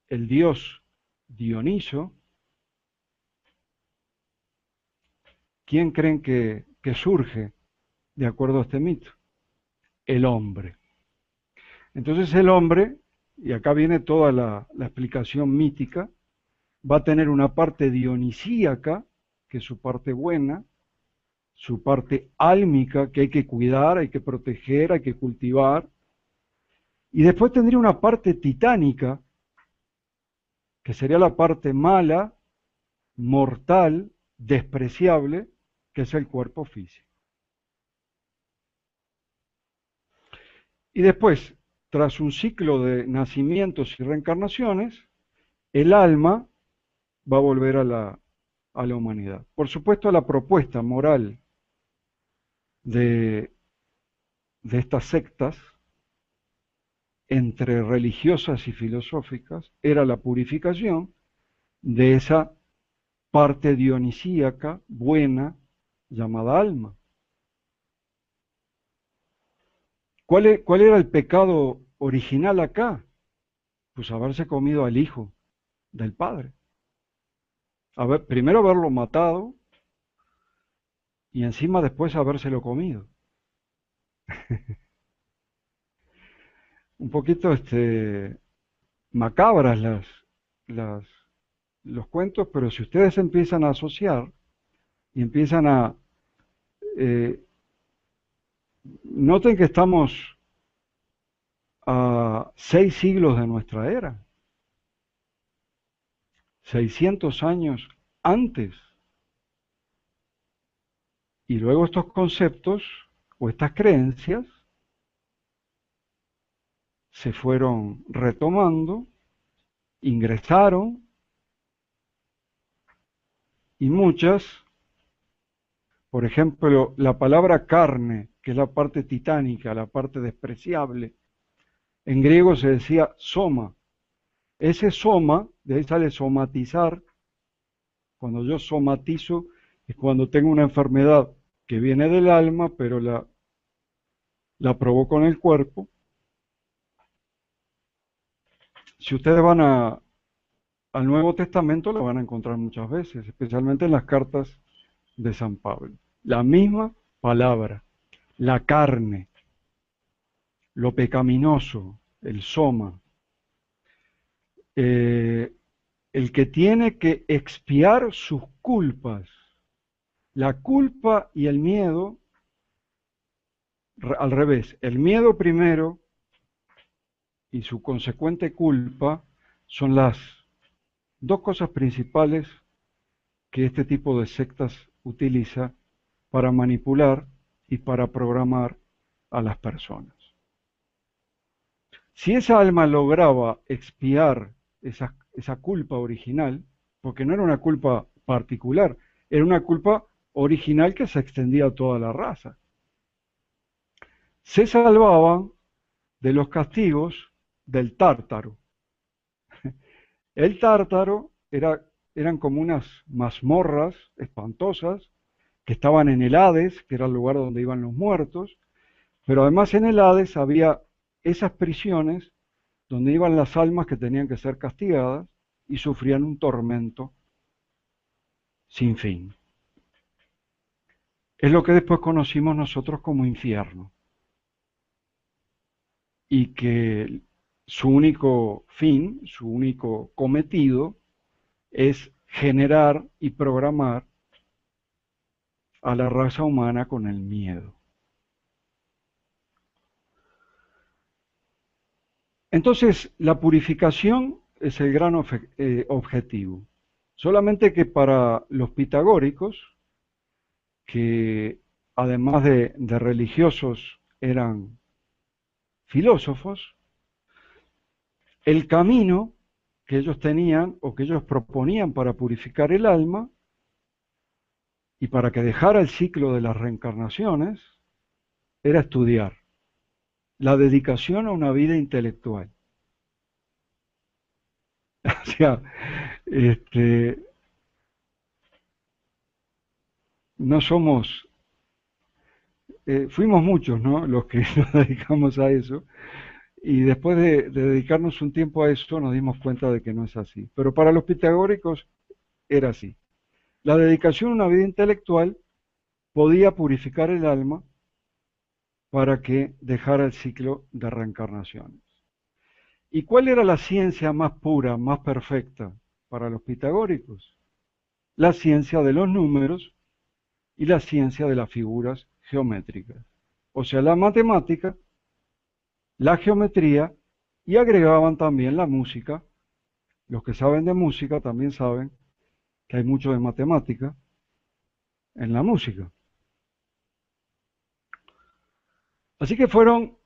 el dios Dioniso, ¿quién creen que surge de acuerdo a este mito? El hombre. Entonces el hombre, y acá viene toda la explicación mítica, va a tener una parte dionisíaca, que es su parte buena, su parte álmica, que hay que cuidar, hay que proteger, hay que cultivar, y después tendría una parte titánica, que sería la parte mala, mortal, despreciable, que es el cuerpo físico. Y después, tras un ciclo de nacimientos y reencarnaciones, el alma va a volver a la humanidad. Por supuesto, la propuesta moral de estas sectas, entre religiosas y filosóficas, era la purificación de esa parte dionisíaca, buena, llamada alma. ¿Cuál era el pecado original acá? Pues haberse comido al hijo del padre. Primero haberlo matado y encima después habérselo comido. Un poquito macabras los cuentos, pero si ustedes empiezan a asociar y empiezan eh, noten que estamos a 6 siglos de nuestra era, 600 años antes. Y luego estos conceptos o estas creencias se fueron retomando, ingresaron, y muchas, por ejemplo, la palabra carne, que es la parte titánica, la parte despreciable, en griego se decía soma. Ese soma, de ahí sale somatizar. Cuando yo somatizo es cuando tengo una enfermedad que viene del alma, pero la provoco en el cuerpo. Si ustedes van al Nuevo Testamento, lo van a encontrar muchas veces, especialmente en las cartas de San Pablo. La misma palabra, la carne, lo pecaminoso, el soma. eh, el que tiene que expiar sus culpas. La culpa y el miedo, al revés, el miedo primero y su consecuente culpa son las dos cosas principales que este tipo de sectas utiliza para manipular y para programar a las personas. Si esa alma lograba expiar esa culpa original, porque no era una culpa particular, era una culpa original que se extendía a toda la raza, se salvaban de los castigos del tártaro. El tártaro eran como unas mazmorras espantosas que estaban en el Hades, que era el lugar donde iban los muertos, pero además en el Hades había esas prisiones donde iban las almas que tenían que ser castigadas y sufrían un tormento sin fin. Es lo que después conocimos nosotros como infierno, y que su único fin, su único cometido es generar y programar a la raza humana con el miedo. Entonces, la purificación es el gran objetivo. Solamente que para los pitagóricos, que además de religiosos eran filósofos, el camino que ellos tenían o que ellos proponían para purificar el alma y para que dejara el ciclo de las reencarnaciones era estudiar, la dedicación a una vida intelectual. O sea, no somos, fuimos muchos, ¿no? Los que nos dedicamos a eso, y después de dedicarnos un tiempo a eso nos dimos cuenta de que no es así. Pero para los pitagóricos era así. La dedicación a una vida intelectual podía purificar el alma para que dejara el ciclo de reencarnaciones. ¿Y cuál era la ciencia más pura, más perfecta para los pitagóricos? La ciencia de los números y la ciencia de las figuras geométricas. O sea, la matemática, la geometría, y agregaban también la música. Los que saben de música también saben que hay mucho de matemática en la música. Así que fueron,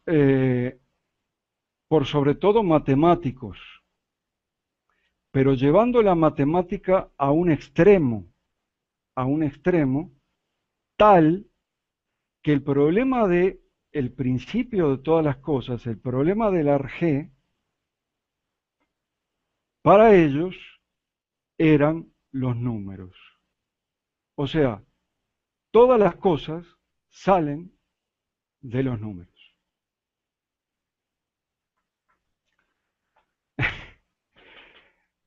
por sobre todo, matemáticos, pero llevando la matemática a un extremo tal que el problema de el principio de todas las cosas, el problema del arjé, para ellos eran los números. O sea, todas las cosas salen de los números.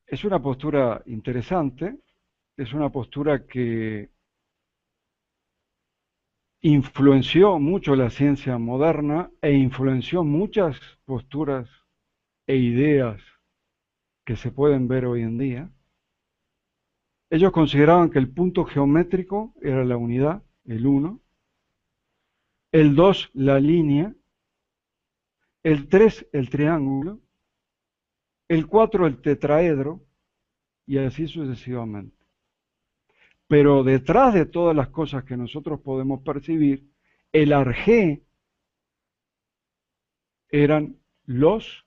Es una postura interesante, es una postura que influenció mucho la ciencia moderna e influenció muchas posturas e ideas que se pueden ver hoy en día. Ellos consideraban que el punto geométrico era la unidad, el 1, el 2 la línea, el 3 el triángulo, el 4 el tetraedro y así sucesivamente. Pero detrás de todas las cosas que nosotros podemos percibir, el arjé eran los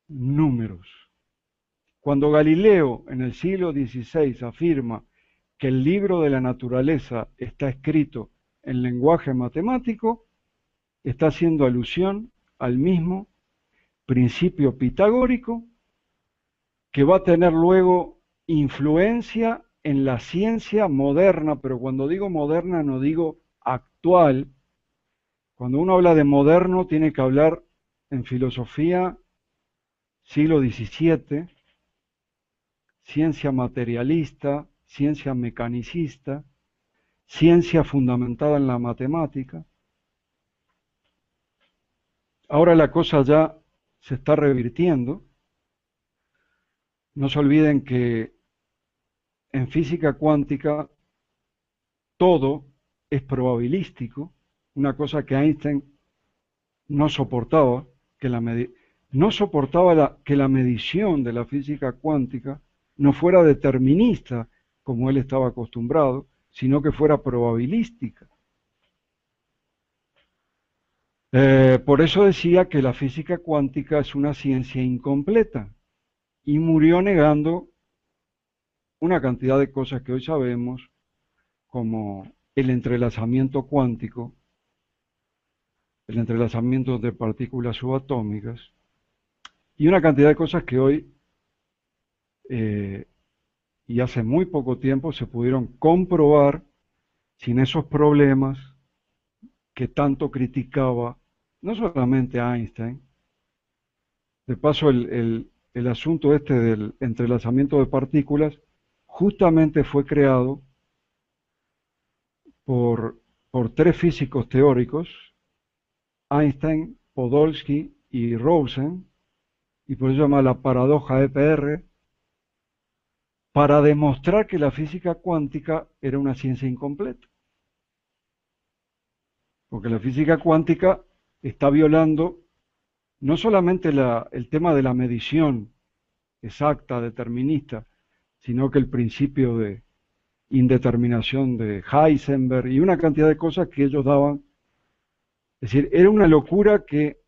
números. Cuando Galileo en el siglo XVI afirma que el libro de la naturaleza está escrito en lenguaje matemático, está haciendo alusión al mismo principio pitagórico que va a tener luego influencia en la ciencia moderna, pero cuando digo moderna no digo actual. Cuando uno habla de moderno tiene que hablar en filosofía siglo XVII, ciencia materialista, ciencia mecanicista, ciencia fundamentada en la matemática. Ahora la cosa ya se está revirtiendo no se olviden que en física cuántica todo es probabilístico, una cosa que Einstein no soportaba, que no soportaba que la medición de la física cuántica no fuera determinista, como él estaba acostumbrado, sino que fuera probabilística. Por eso decía que la física cuántica es una ciencia incompleta y murió negando una cantidad de cosas que hoy sabemos, como el entrelazamiento cuántico, el entrelazamiento de partículas subatómicas y una cantidad de cosas que hoy eh, y hace muy poco tiempo se pudieron comprobar sin esos problemas que tanto criticaba no solamente Einstein. De paso, el asunto este del entrelazamiento de partículas justamente fue creado por, por tres físicos teóricos, Einstein, Podolsky y Rosen, y por eso se llama la paradoja EPR, para demostrar que la física cuántica era una ciencia incompleta. Porque la física cuántica está violando no solamente el tema de la medición exacta, determinista, sino que el principio de indeterminación de Heisenberg y una cantidad de cosas que ellos daban. Es decir, era una locura que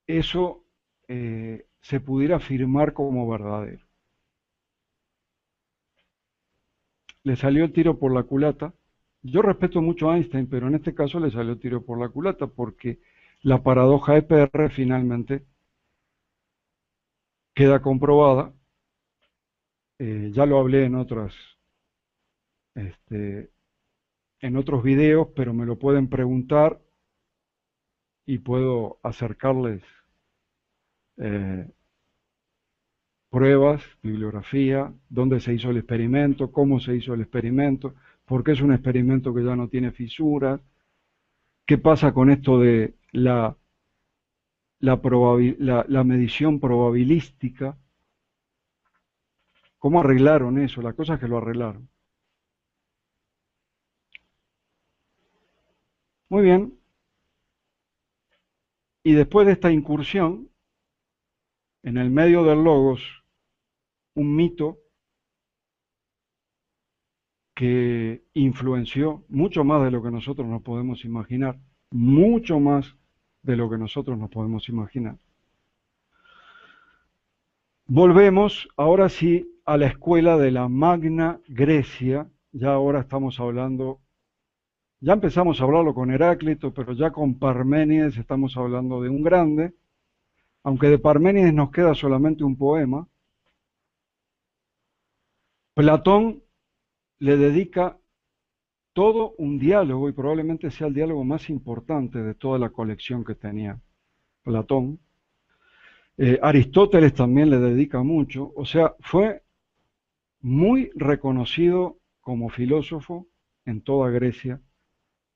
eso se pudiera afirmar como verdadero. Le salió el tiro por la culata. Yo respeto mucho a Einstein, pero en este caso le salió el tiro por la culata porque la paradoja EPR finalmente queda comprobada. Ya lo hablé este, en otros videos, pero me lo pueden preguntar y puedo acercarles eh, pruebas, bibliografía, dónde se hizo el experimento, cómo se hizo el experimento, por qué es un experimento que ya no tiene fisuras, qué pasa con esto de la medición probabilística, cómo arreglaron eso, la cosa es que lo arreglaron. Muy bien, y después de esta incursión, en el medio del logos, un mito que influenció mucho más de lo que nosotros nos podemos imaginar, mucho más de lo que nosotros nos podemos imaginar. Volvemos ahora sí a la escuela de la Magna Grecia, ya ahora estamos hablando, ya empezamos a hablarlo con Heráclito, pero ya con Parménides estamos hablando de un grande, aunque de Parménides nos queda solamente un poema. Platón le dedica todo un diálogo, y probablemente sea el diálogo más importante de toda la colección que tenía Platón. Aristóteles también le dedica mucho, o sea, fue muy reconocido como filósofo en toda Grecia,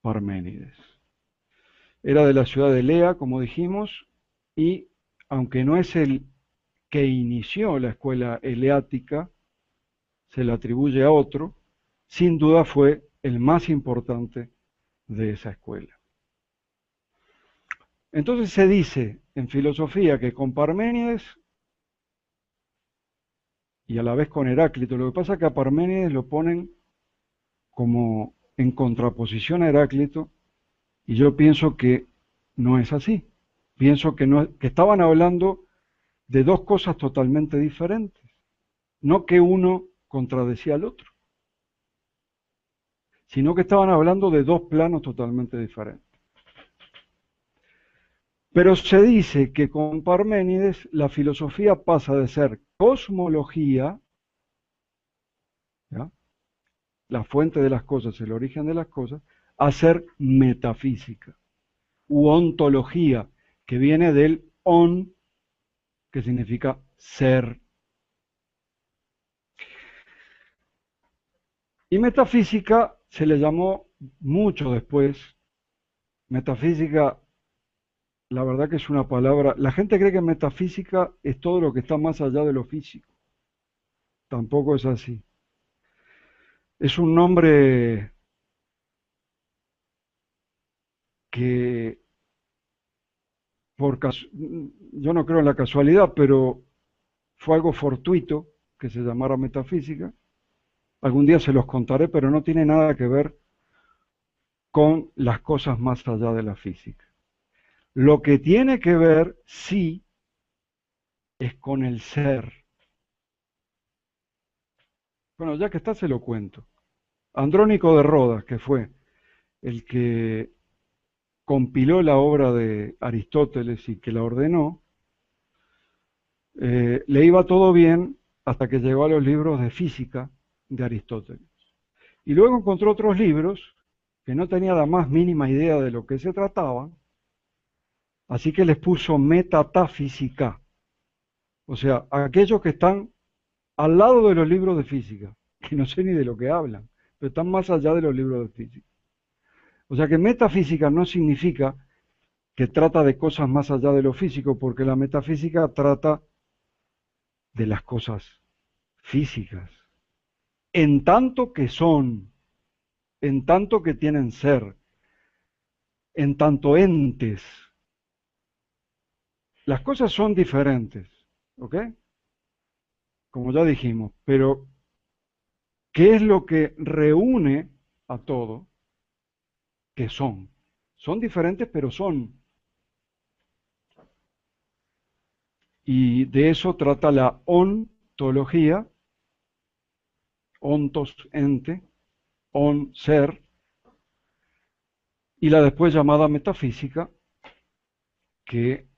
Parménides. Era de la ciudad de Lea, como dijimos, y aunque no es el que inició la escuela eleática, se le atribuye a otro, sin duda fue el más importante de esa escuela. Entonces se dice en filosofía que con Parménides y a la vez con Heráclito, lo que pasa es que a Parménides lo ponen como en contraposición a Heráclito, y yo pienso que no es así. Pienso que, no, que estaban hablando de dos cosas totalmente diferentes, no que uno contradecía al otro, sino que estaban hablando de dos planos totalmente diferentes. Pero se dice que con Parménides la filosofía pasa de ser cosmología, ¿ya?, la fuente de las cosas, el origen de las cosas, a ser metafísica, u ontología, que viene del on, que significa ser. Y metafísica se le llamó mucho después, metafísica la verdad que es una palabra, la gente cree que metafísica es todo lo que está más allá de lo físico. Tampoco es así. Es un nombre que yo no creo en la casualidad, pero fue algo fortuito que se llamara metafísica. Algún día se los contaré, pero no tiene nada que ver con las cosas más allá de la física. Lo que tiene que ver, sí, es con el ser. Bueno, ya que está, se lo cuento. Andrónico de Rodas, que fue el que compiló la obra de Aristóteles y que la ordenó, le iba todo bien hasta que llegó a los libros de física de Aristóteles. Y luego encontró otros libros que no tenía la más mínima idea de lo que se trataba, así que les puso metatafísica, o sea, aquellos que están al lado de los libros de física, que no sé ni de lo que hablan, pero están más allá de los libros de física. O sea que metafísica no significa que trata de cosas más allá de lo físico, porque la metafísica trata de las cosas físicas, en tanto que son, en tanto que tienen ser, en tanto entes. Las cosas son diferentes, ¿ok? Como ya dijimos, pero ¿qué es lo que reúne a todo? Que son. Son diferentes, pero son. Y de eso trata la ontología, ontos, ente, on, ser, y la después llamada metafísica, que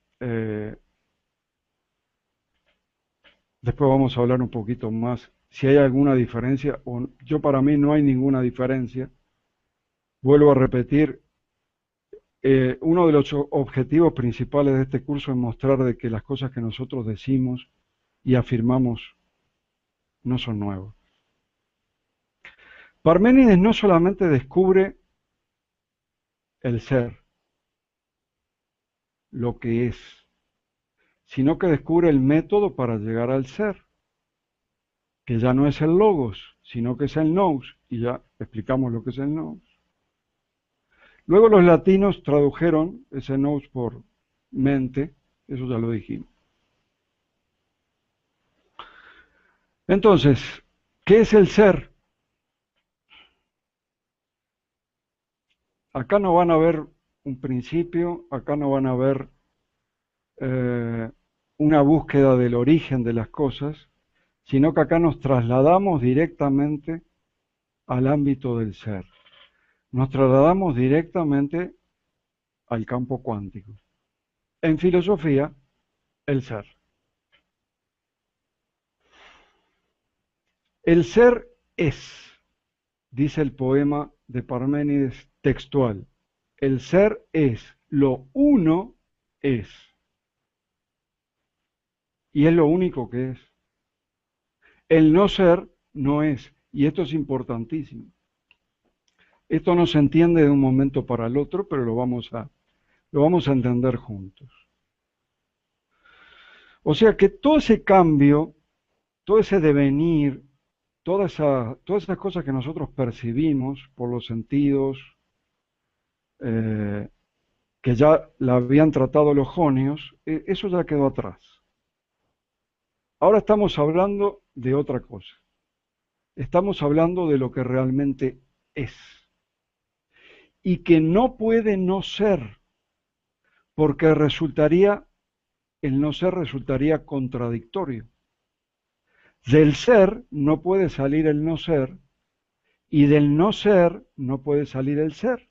después vamos a hablar un poquito más si hay alguna diferencia, o yo para mí no hay ninguna diferencia. Vuelvo a repetir, uno de los objetivos principales de este curso es mostrar de que las cosas que nosotros decimos y afirmamos no son nuevas. Parménides no solamente descubre el ser, lo que es, sino que descubre el método para llegar al ser, que ya no es el logos, sino que es el nous, y ya explicamos lo que es el nous. Luego los latinos tradujeron ese nous por mente, eso ya lo dijimos. Entonces, ¿qué es el ser? Acá no van a ver un principio, acá no van a ver eh, una búsqueda del origen de las cosas, sino que acá nos trasladamos directamente al ámbito del ser. Nos trasladamos directamente al campo cuántico. En filosofía, el ser. El ser es, dice el poema de Parménides textual. El ser es, lo uno es. Y es lo único que es. El no ser no es. Y esto es importantísimo. Esto no se entiende de un momento para el otro, pero lo vamos a entender juntos. O sea que todo ese cambio, todo ese devenir, todas esas cosas que nosotros percibimos por los sentidos, eh, que ya la habían tratado los jonios, eso ya quedó atrás. Ahora estamos hablando de otra cosa. Estamos hablando de lo que realmente es. Y que no puede no ser, porque el no ser resultaría contradictorio. Del ser no puede salir el no ser, y del no ser no puede salir el ser.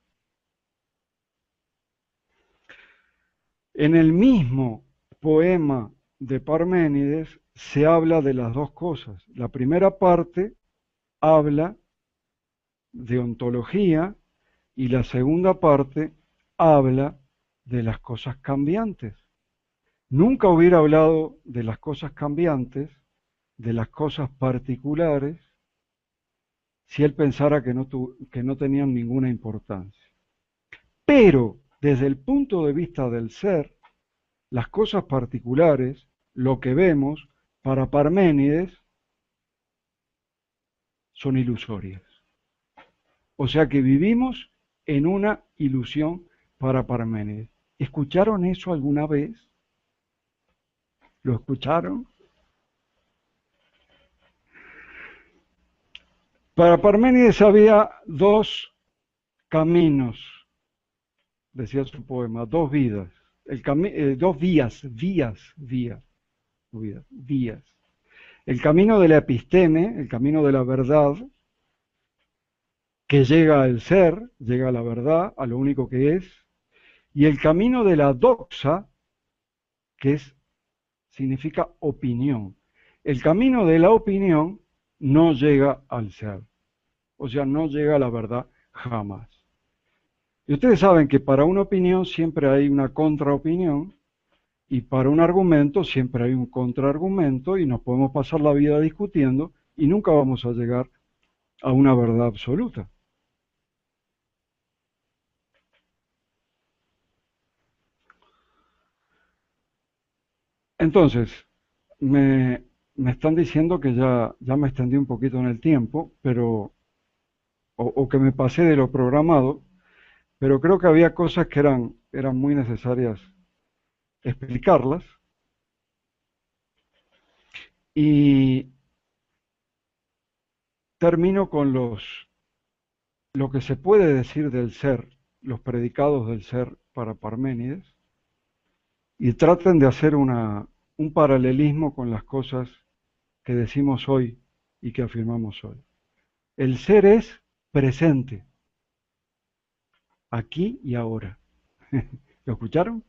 En el mismo poema de Parménides se habla de las dos cosas. La primera parte habla de ontología y la segunda parte habla de las cosas cambiantes. Nunca hubiera hablado de las cosas cambiantes, de las cosas particulares, si él pensara que no tenían ninguna importancia. Pero desde el punto de vista del ser, las cosas particulares, lo que vemos, para Parménides, son ilusorias. O sea que vivimos en una ilusión para Parménides. ¿Escucharon eso alguna vez? ¿Lo escucharon? Para Parménides había dos caminos, decía su poema, dos vidas, dos vías. El camino de la episteme, el camino de la verdad, que llega al ser, llega a la verdad, a lo único que es, y el camino de la doxa, que significa opinión. El camino de la opinión no llega al ser, o sea, no llega a la verdad jamás. Y ustedes saben que para una opinión siempre hay una contraopinión, y para un argumento siempre hay un contraargumento, y nos podemos pasar la vida discutiendo y nunca vamos a llegar a una verdad absoluta. Entonces, me están diciendo que ya me extendí un poquito en el tiempo, pero, o que me pasé de lo programado, pero creo que había cosas que eran muy necesarias explicarlas. Y termino con lo que se puede decir del ser, los predicados del ser para Parménides, y traten de hacer un paralelismo con las cosas que decimos hoy y que afirmamos hoy. El ser es presente, aquí y ahora. ¿Lo escucharon?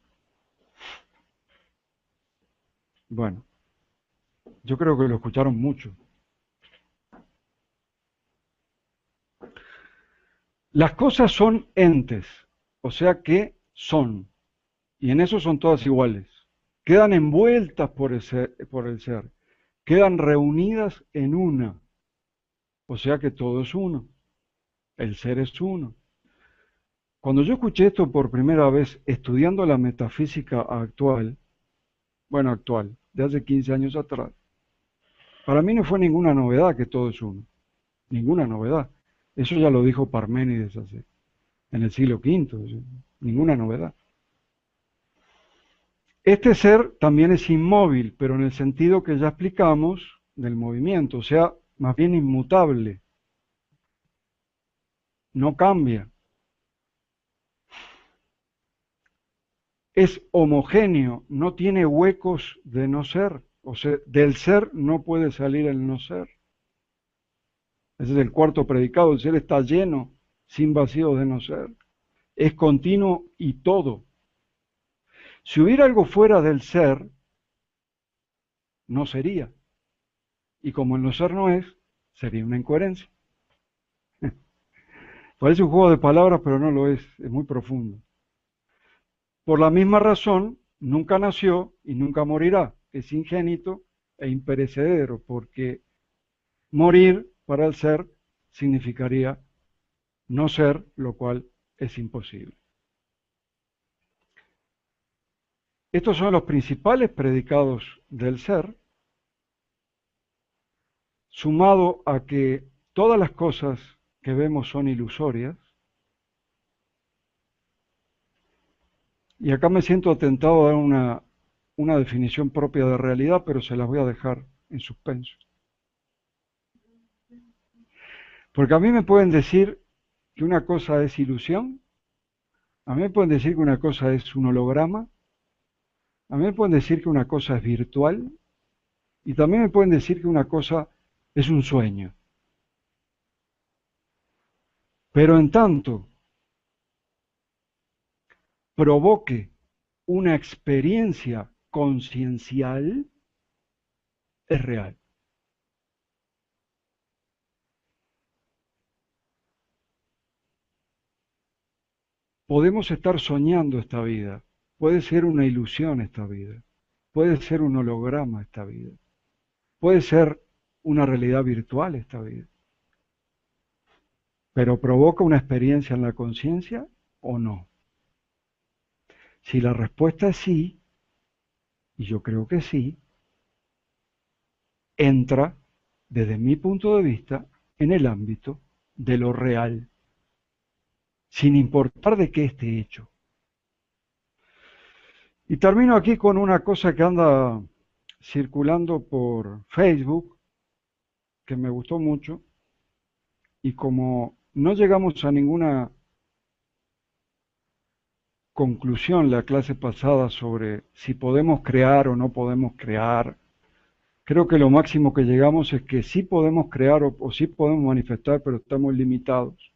Bueno, yo creo que lo escucharon mucho. Las cosas son entes, o sea que son, y en eso son todas iguales. Quedan envueltas por el ser, quedan reunidas en una, o sea que todo es uno, el ser es uno. Cuando yo escuché esto por primera vez estudiando la metafísica actual, bueno, actual, de hace 15 años atrás, para mí no fue ninguna novedad que todo es uno, ninguna novedad. Eso ya lo dijo Parménides en el siglo V, ninguna novedad. Este ser también es inmóvil, pero en el sentido que ya explicamos del movimiento, o sea, más bien inmutable, no cambia. Es homogéneo, no tiene huecos de no ser, o sea, del ser no puede salir el no ser. Ese es el cuarto predicado, el ser está lleno, sin vacío de no ser. Es continuo y todo. Si hubiera algo fuera del ser, no sería. Y como el no ser no es, sería una incoherencia. Parece un juego de palabras, pero no lo es muy profundo. Por la misma razón, nunca nació y nunca morirá. Es ingénito e imperecedero, porque morir para el ser significaría no ser, lo cual es imposible. Estos son los principales predicados del ser, sumado a que todas las cosas que vemos son ilusorias. Y acá me siento tentado a dar una definición propia de realidad, pero se las voy a dejar en suspenso. Porque a mí me pueden decir que una cosa es ilusión, a mí me pueden decir que una cosa es un holograma, a mí me pueden decir que una cosa es virtual, y también me pueden decir que una cosa es un sueño. Pero en tanto provoque una experiencia conciencial, es real. Podemos estar soñando esta vida, puede ser una ilusión esta vida, puede ser un holograma esta vida, puede ser una realidad virtual esta vida, pero ¿provoca una experiencia en la conciencia o no? Si la respuesta es sí, y yo creo que sí, entra, desde mi punto de vista, en el ámbito de lo real, sin importar de qué esté hecho. Y termino aquí con una cosa que anda circulando por Facebook, que me gustó mucho, y como no llegamos a ninguna conclusión la clase pasada sobre si podemos crear o no podemos crear, creo que lo máximo que llegamos es que sí podemos crear o sí podemos manifestar, pero estamos limitados.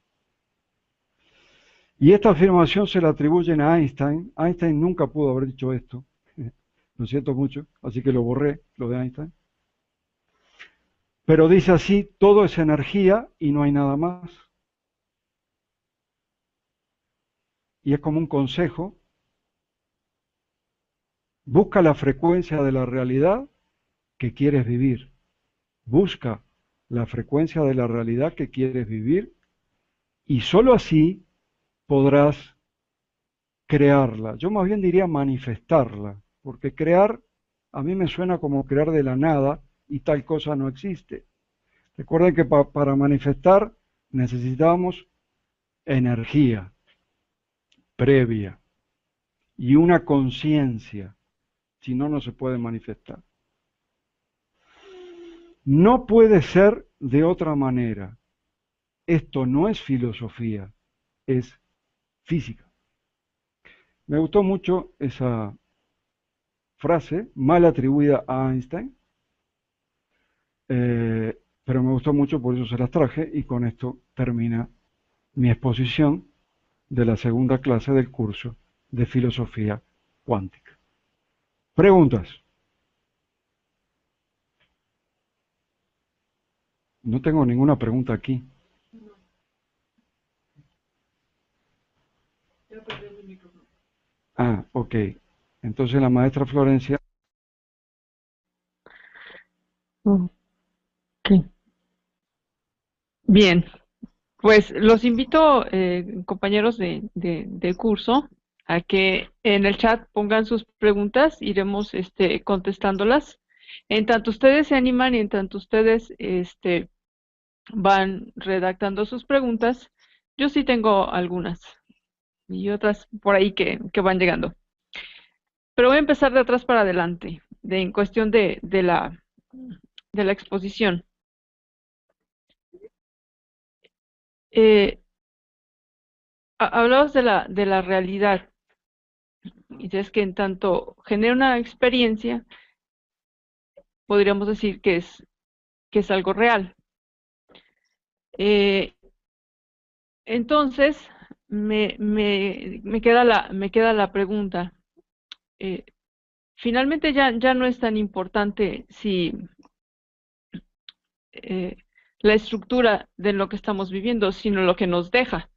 Y esta afirmación se la atribuyen a Einstein. Einstein nunca pudo haber dicho esto. Lo siento mucho, así que lo borré, lo de Einstein. Pero dice así, todo es energía y no hay nada más. Y es como un consejo. Busca la frecuencia de la realidad que quieres vivir. Busca la frecuencia de la realidad que quieres vivir y sólo así podrás crearla. Yo más bien diría manifestarla, porque crear a mí me suena como crear de la nada y tal cosa no existe. Recuerden que para manifestar necesitamos energía previa y una conciencia, si no, no se puede manifestar. No puede ser de otra manera. Esto no es filosofía, es física. Me gustó mucho esa frase, mal atribuida a Einstein, pero me gustó mucho, por eso se las traje y con esto termina mi exposición de la segunda clase del curso de filosofía cuántica. Preguntas. No tengo ninguna pregunta aquí. Ah, ok. Entonces la maestra Florencia. Ok. Bien, pues los invito, compañeros de curso, a que en el chat pongan sus preguntas, iremos contestándolas. En tanto ustedes se animan y en tanto ustedes van redactando sus preguntas, yo sí tengo algunas y otras por ahí que van llegando. Pero voy a empezar de atrás para adelante, en cuestión de la exposición. Eh, Hablabas de la realidad, y es que en tanto genera una experiencia, podríamos decir que es algo real. Eh, entonces, me queda la pregunta. eh, Finalmente ya no es tan importante si eh, la estructura de lo que estamos viviendo, sino lo que nos deja,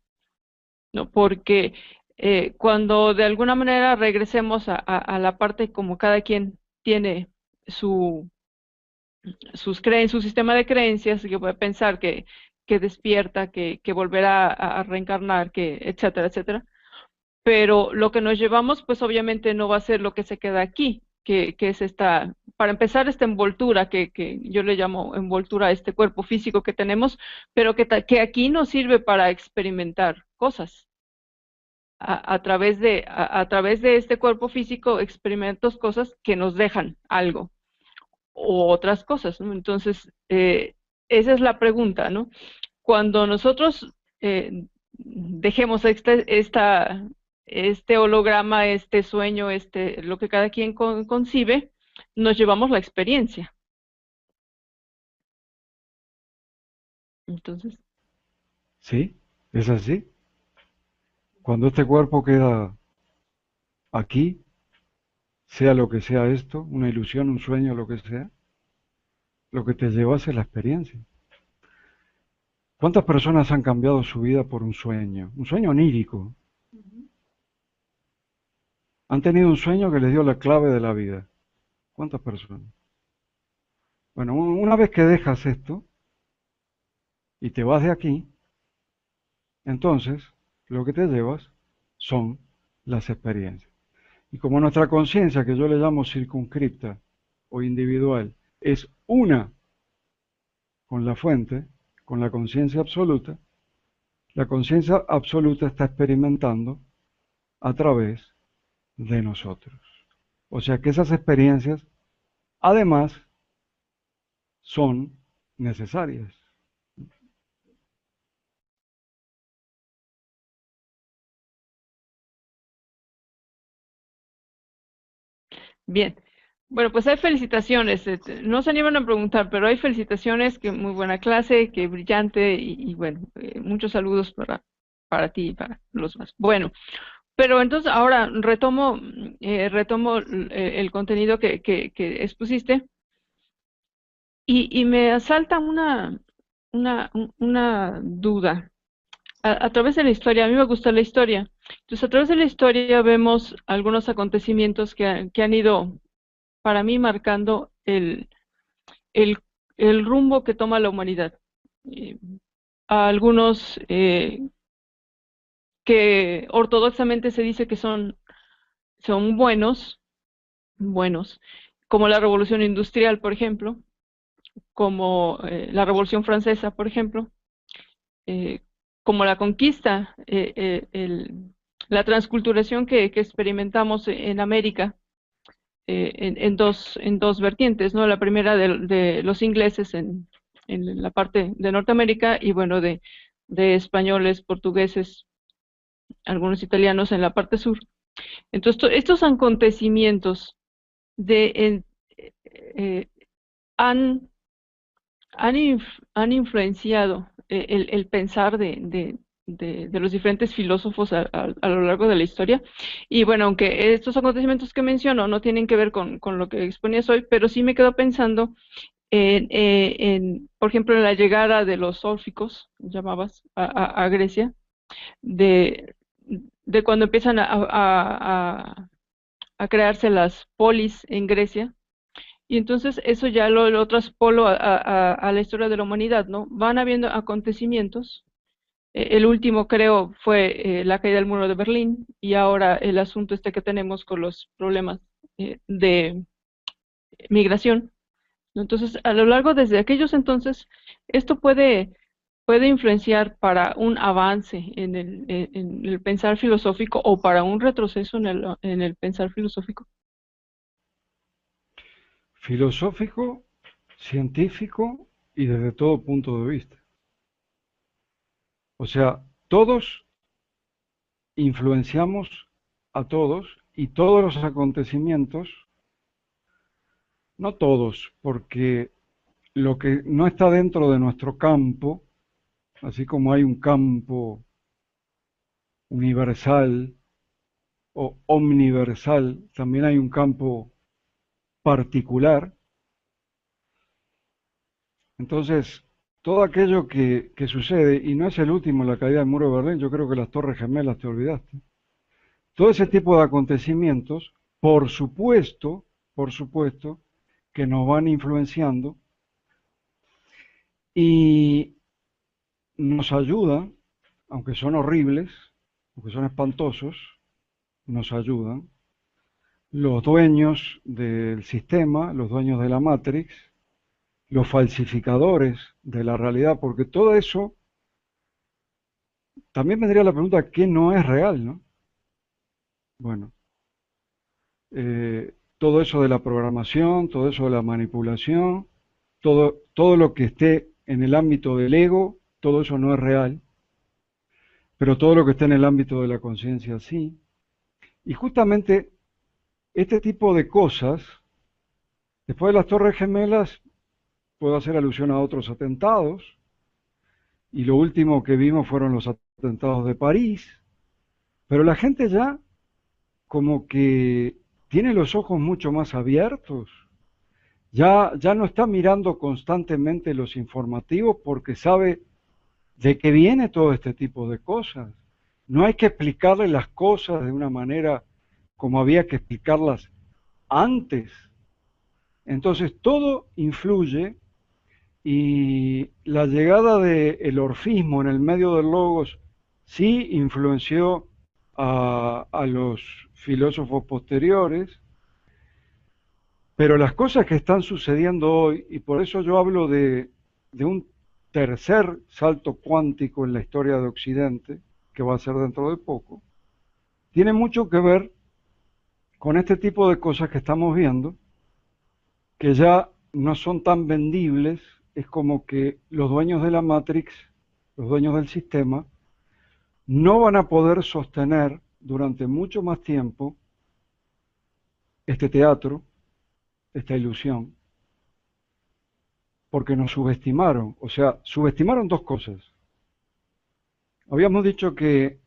¿no? Porque cuando de alguna manera regresemos a la parte como cada quien tiene su, su sistema de creencias, que puede pensar que despierta, que volverá a reencarnar, etcétera, etcétera. Pero lo que nos llevamos, pues obviamente no va a ser lo que se queda aquí, que es para empezar, esta envoltura que yo le llamo envoltura a este cuerpo físico que tenemos, pero que aquí nos sirve para experimentar cosas. A través de este cuerpo físico experimentos cosas que nos dejan algo o otras cosas, ¿no? Entonces, esa es la pregunta, ¿no? Cuando nosotros dejemos este holograma, este sueño, lo que cada quien concibe, nos llevamos la experiencia. Entonces, Sí, es así. Cuando este cuerpo queda aquí, sea lo que sea esto, una ilusión, un sueño, lo que sea, lo que te llevas es la experiencia. ¿Cuántas personas han cambiado su vida por un sueño onírico? Han tenido un sueño que les dio la clave de la vida. ¿Cuántas personas? Bueno, una vez que dejas esto y te vas de aquí, entonces lo que te llevas son las experiencias. Y como nuestra conciencia, que yo le llamo circunscripta o individual, es una con la fuente, con la conciencia absoluta, la conciencia absoluta está experimentando a través de nosotros. O sea que esas experiencias, además, son necesarias. Bien. Bueno, pues hay felicitaciones. No se animan a preguntar, pero hay felicitaciones, que muy buena clase, que brillante y bueno, muchos saludos para ti y para los más. Bueno, pero entonces ahora retomo el contenido que expusiste y me asalta una duda. A través de la historia, a mí me gusta la historia. Entonces, a través de la historia vemos algunos acontecimientos que han ido, para mí, marcando el, el rumbo que toma la humanidad. Eh, a algunos que ortodoxamente se dice que son buenos, como la Revolución Industrial, por ejemplo, como la Revolución Francesa, por ejemplo, eh, como la conquista, la transculturación que experimentamos en América, en dos vertientes, ¿no? La primera de los ingleses en la parte de Norteamérica y bueno, de españoles, portugueses, algunos italianos en la parte sur. Entonces, estos acontecimientos de, en- eh, han, han influenciado el pensar de los diferentes filósofos a lo largo de la historia. Y bueno, aunque estos acontecimientos que menciono no tienen que ver con lo que exponías hoy, pero sí me quedo pensando por ejemplo, en la llegada de los órficos, llamabas, a Grecia, de, de cuando empiezan a crearse las polis en Grecia. Y entonces eso ya lo traspolo a la historia de la humanidad, ¿no? Van habiendo acontecimientos. El último, creo, fue la caída del muro de Berlín y ahora el asunto este que tenemos con los problemas de migración, ¿no? Entonces, a lo largo desde aquellos entonces, esto puede influenciar para un avance en el pensar filosófico o para un retroceso en el pensar filosófico. Filosófico, científico y desde todo punto de vista. O sea, todos influenciamos a todos y todos los acontecimientos, no todos, porque lo que no está dentro de nuestro campo, así como hay un campo universal o omniversal, también hay un campo particular. Entonces, todo aquello que sucede, y no es el último, la caída del muro de Berlín, yo creo que las Torres Gemelas te olvidaste, todo ese tipo de acontecimientos, por supuesto, que nos van influenciando y nos ayudan, aunque son horribles, aunque son espantosos, nos ayudan. Los dueños del sistema, los dueños de la Matrix, los falsificadores de la realidad, porque todo eso, también vendría la pregunta, ¿qué no es real, no? Bueno, todo eso de la programación, todo eso de la manipulación, todo lo que esté en el ámbito del ego, todo eso no es real, pero todo lo que esté en el ámbito de la conciencia sí. Y justamente este tipo de cosas, después de las Torres Gemelas, puedo hacer alusión a otros atentados, y lo último que vimos fueron los atentados de París, pero la gente ya como que tiene los ojos mucho más abiertos, ya no está mirando constantemente los informativos porque sabe de qué viene todo este tipo de cosas. No hay que explicarle las cosas de una manera como había que explicarlas antes. Entonces todo influye y la llegada del orfismo en el medio del logos sí influenció a los filósofos posteriores, pero las cosas que están sucediendo hoy, y por eso yo hablo de un tercer salto cuántico en la historia de Occidente, que va a ser dentro de poco, tiene mucho que ver con este tipo de cosas que estamos viendo, que ya no son tan vendibles. Es como que los dueños de la Matrix, los dueños del sistema, no van a poder sostener durante mucho más tiempo este teatro, esta ilusión, porque nos subestimaron. O sea, subestimaron dos cosas. Habíamos dicho que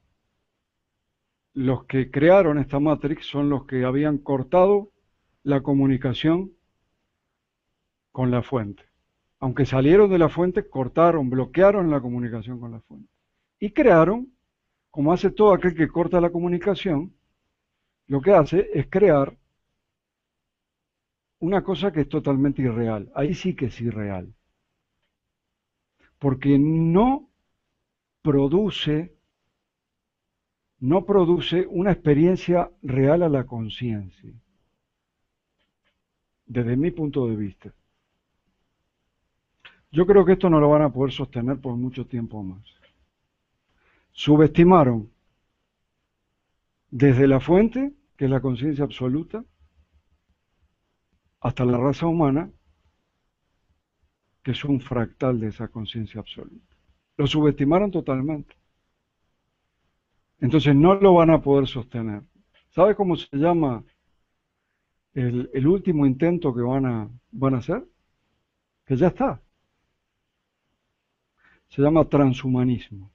los que crearon esta Matrix son los que habían cortado la comunicación con la fuente. Aunque salieron de la fuente, cortaron, bloquearon la comunicación con la fuente. Y crearon, como hace todo aquel que corta la comunicación, lo que hace es crear una cosa que es totalmente irreal. Ahí sí que es irreal. Porque produce, no produce una experiencia real a la conciencia, desde mi punto de vista. Yo creo que esto no lo van a poder sostener por mucho tiempo más. Subestimaron desde la fuente, que es la conciencia absoluta, hasta la raza humana, que es un fractal de esa conciencia absoluta. Lo subestimaron totalmente. Entonces no lo van a poder sostener. ¿Sabe cómo se llama el último intento que van a hacer? Que ya está. Se llama transhumanismo.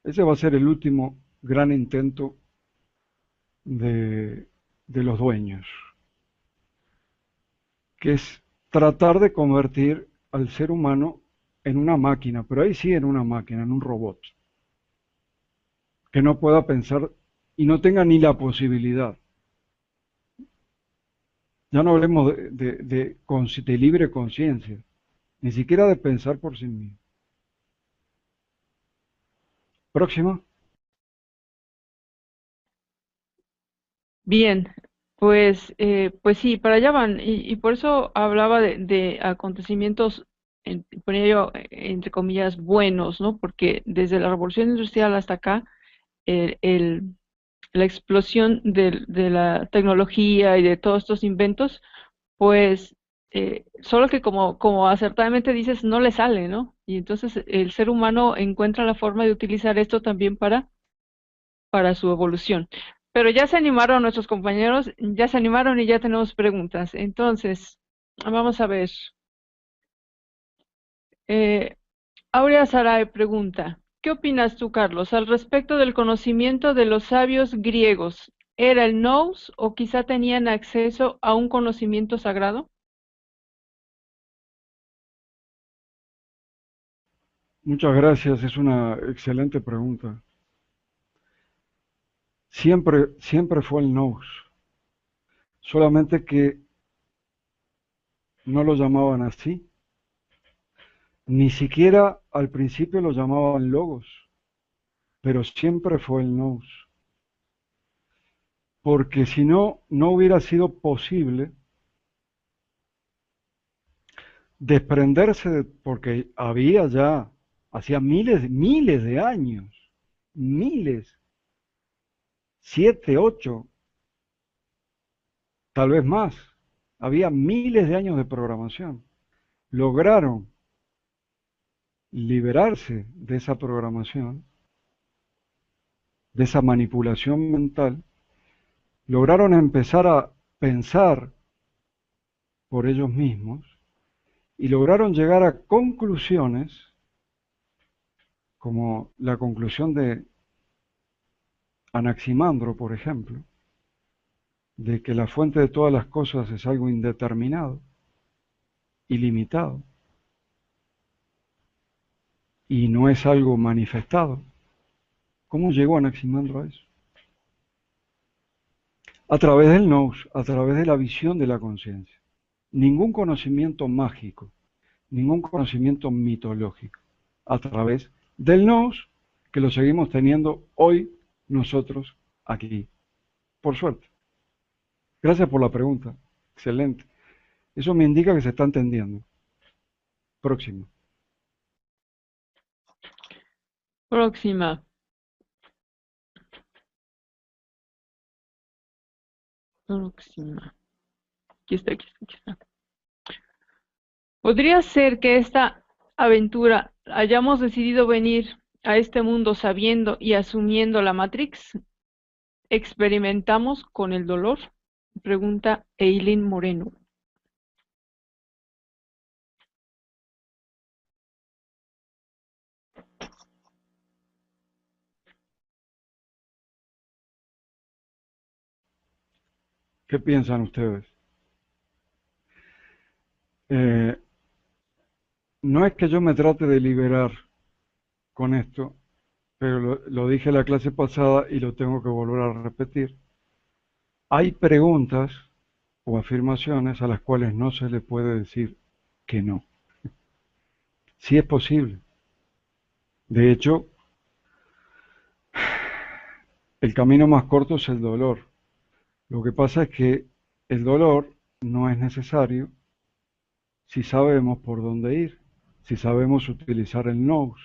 Ese va a ser el último gran intento de los dueños, que es tratar de convertir al ser humano en una máquina, pero ahí sí en una máquina, en un robot, que no pueda pensar y no tenga ni la posibilidad. Ya no hablemos de libre conciencia, ni siquiera de pensar por sí mismo. Próxima. Bien, pues sí, para allá van. Y por eso hablaba de acontecimientos, ponía yo entre comillas, buenos, ¿no? Porque desde la Revolución Industrial hasta acá, el, el- la explosión de la tecnología y de todos estos inventos, pues solo que como acertadamente dices, no le sale, ¿no? Y entonces el ser humano encuentra la forma de utilizar esto también para su evolución. Pero ya se animaron nuestros compañeros, ya se animaron y ya tenemos preguntas. Entonces, vamos a ver. Eh, Aurea Saray pregunta, ¿qué opinas tú, Carlos, al respecto del conocimiento de los sabios griegos? ¿Era el nous o quizá tenían acceso a un conocimiento sagrado? Muchas gracias, es una excelente pregunta. Siempre fue el nous, solamente que no lo llamaban así, ni siquiera al principio lo llamaban logos, pero siempre fue el nous, porque si no, no hubiera sido posible desprenderse porque había ya, hacía miles de años, miles, 7, 8, tal vez más, había miles de años de programación. Lograron liberarse de esa programación, de esa manipulación mental, lograron empezar a pensar por ellos mismos y lograron llegar a conclusiones como la conclusión de Anaximandro, por ejemplo, de que la fuente de todas las cosas es algo indeterminado, ilimitado, y no es algo manifestado. ¿Cómo llegó Anaximandro a eso? A través del nous, a través de la visión de la conciencia. Ningún conocimiento mágico, ningún conocimiento mitológico, a través del nous, que lo seguimos teniendo hoy nosotros aquí. por suerte. Gracias por la pregunta. Excelente. Eso me indica que se está entendiendo. Próximo. Próxima. Próxima. Aquí está, aquí está, aquí está. ¿Podría ser que esta aventura hayamos decidido venir a este mundo sabiendo y asumiendo la Matrix? ¿Experimentamos con el dolor? Pregunta Eileen Moreno. ¿Qué piensan ustedes? Eh, no es que yo me trate de liberar con esto, pero lo dije en la clase pasada y lo tengo que volver a repetir. Hay preguntas o afirmaciones a las cuales no se le puede decir que no. Sí es posible. De hecho, el camino más corto es el dolor. Lo que pasa es que el dolor no es necesario si sabemos por dónde ir, si sabemos utilizar el nous.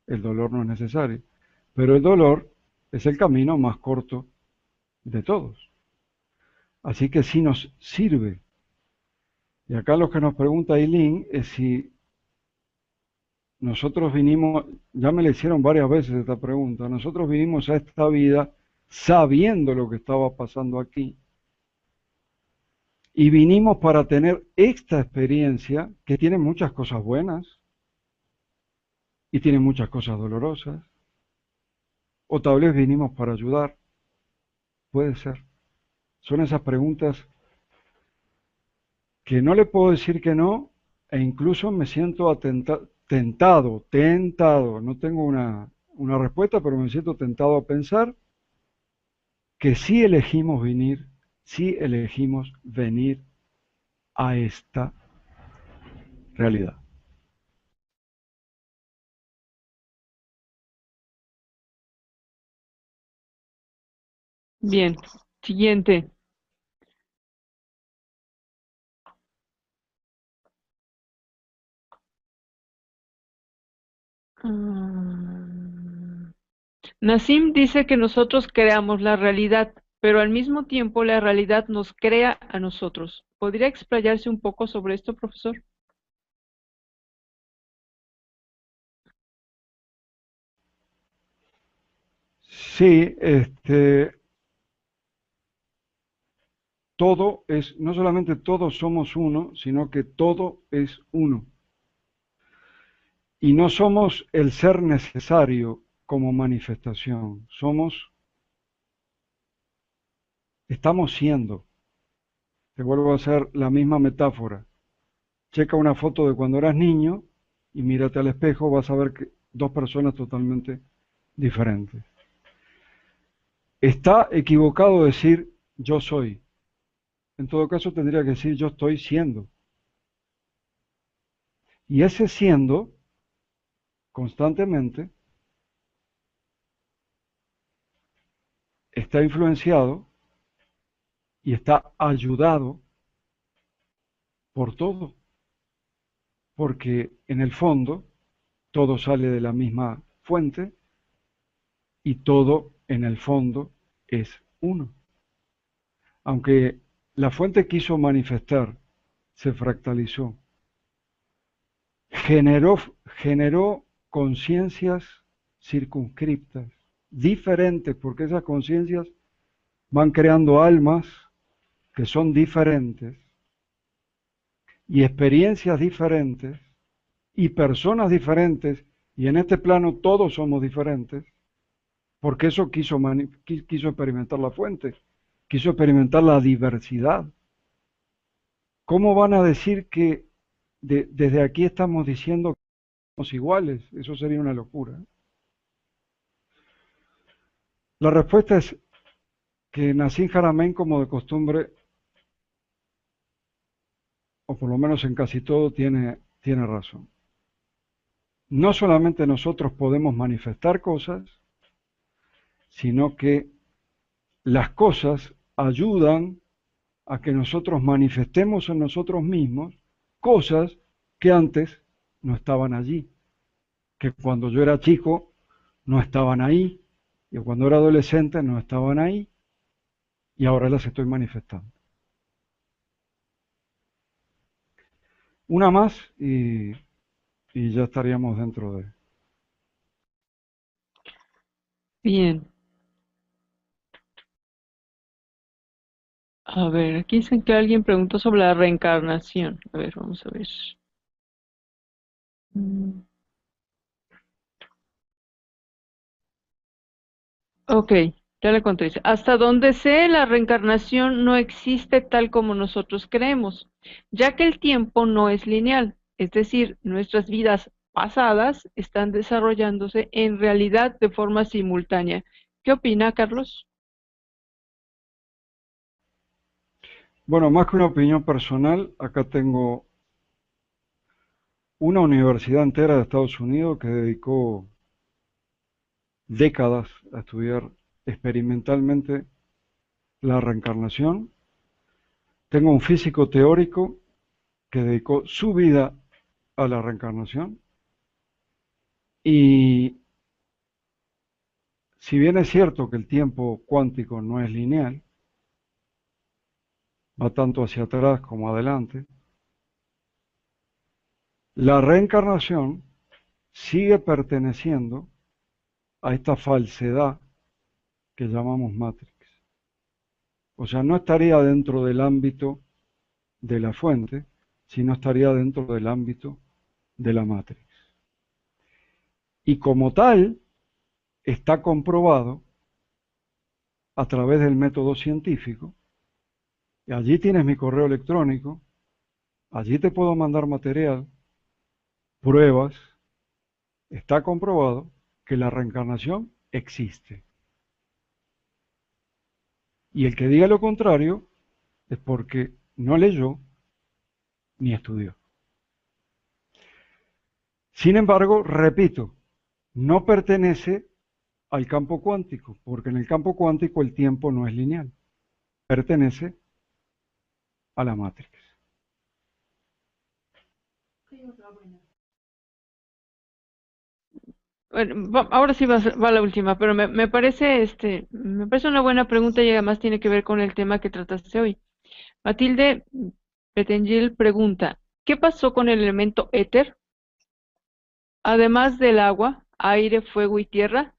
El dolor no es necesario. Pero el dolor es el camino más corto de todos. Así que sí nos sirve. Y acá lo que nos pregunta Eileen es si nosotros vinimos, ya me le hicieron varias veces esta pregunta, nosotros vinimos a esta vida sabiendo lo que estaba pasando aquí y vinimos para tener esta experiencia que tiene muchas cosas buenas y tiene muchas cosas dolorosas, o tal vez vinimos para ayudar, puede ser. Son esas preguntas que no le puedo decir que no, e incluso me siento tentado, no tengo una respuesta, pero me siento tentado a pensar que sí elegimos venir a esta realidad. Bien, siguiente. Mm. Nassim dice que nosotros creamos la realidad, pero al mismo tiempo la realidad nos crea a nosotros. ¿Podría explayarse un poco sobre esto, profesor? Sí, todo es, no solamente todos somos uno, sino que todo es uno. Y no somos el ser necesario como manifestación, estamos siendo. Te vuelvo a hacer la misma metáfora. Checa una foto de cuando eras niño y mírate al espejo, vas a ver que dos personas totalmente diferentes. Está equivocado decir yo soy. En todo caso tendría que decir yo estoy siendo. Y ese siendo constantemente está influenciado y está ayudado por todo, porque en el fondo todo sale de la misma fuente y todo en el fondo es uno. Aunque la fuente quiso manifestar, se fractalizó, generó conciencias circunscriptas, diferentes, porque esas conciencias van creando almas que son diferentes y experiencias diferentes y personas diferentes, y en este plano todos somos diferentes, porque eso quiso experimentar la fuente, quiso experimentar la diversidad. ¿Cómo van a decir que desde aquí estamos diciendo que somos iguales? Eso sería una locura. La respuesta es que Nassim Haramein, como de costumbre, o por lo menos en casi todo, tiene razón. No solamente nosotros podemos manifestar cosas, sino que las cosas ayudan a que nosotros manifestemos en nosotros mismos cosas que antes no estaban allí, que cuando yo era chico no estaban ahí, y cuando era adolescente no estaban ahí, y ahora las estoy manifestando. Una más y ya estaríamos dentro de... Bien. A ver, aquí dicen que alguien preguntó sobre la reencarnación. A ver, vamos a ver. Mm, Ok, ya le conté. Dice, hasta donde sé, la reencarnación no existe tal como nosotros creemos, ya que el tiempo no es lineal. Es decir, nuestras vidas pasadas están desarrollándose en realidad de forma simultánea. ¿Qué opina, Carlos? Bueno, más que una opinión personal, acá tengo una universidad entera de Estados Unidos que dedicó décadas a estudiar experimentalmente la reencarnación. Tengo un físico teórico que dedicó su vida a la reencarnación. Y si bien es cierto que el tiempo cuántico no es lineal, va tanto hacia atrás como adelante, la reencarnación sigue perteneciendo a esta falsedad que llamamos Matrix. O sea, no estaría dentro del ámbito de la fuente, sino estaría dentro del ámbito de la Matrix. Y como tal, está comprobado a través del método científico, y allí tienes mi correo electrónico, allí te puedo mandar material, pruebas, está comprobado que la reencarnación existe. Y el que diga lo contrario es porque no leyó ni estudió. Sin embargo, repito, no pertenece al campo cuántico, porque en el campo cuántico el tiempo no es lineal, pertenece a la Matrix. Bueno, ahora sí va la última, pero me parece, me parece una buena pregunta y además tiene que ver con el tema que trataste hoy. Matilde Petengil pregunta, ¿qué pasó con el elemento éter? Además del agua, aire, fuego y tierra,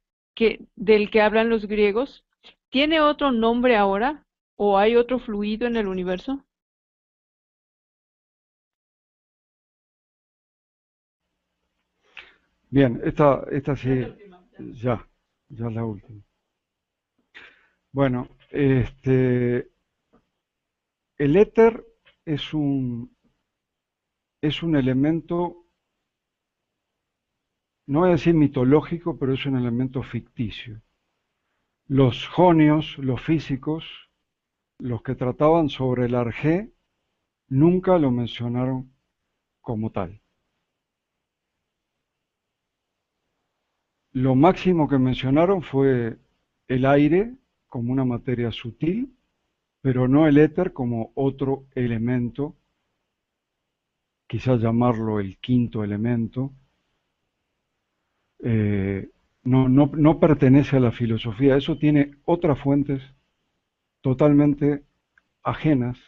del que hablan los griegos, ¿tiene otro nombre ahora o hay otro fluido en el universo? Bien, esta sí, ya, ya es la última. Bueno, el éter es un elemento, no voy a decir mitológico, pero es un elemento ficticio. Los jonios, los físicos, los que trataban sobre el arjé, nunca lo mencionaron como tal. Lo máximo que mencionaron fue el aire como una materia sutil, pero no el éter como otro elemento, quizás llamarlo el quinto elemento. No pertenece a la filosofía, eso tiene otras fuentes totalmente ajenas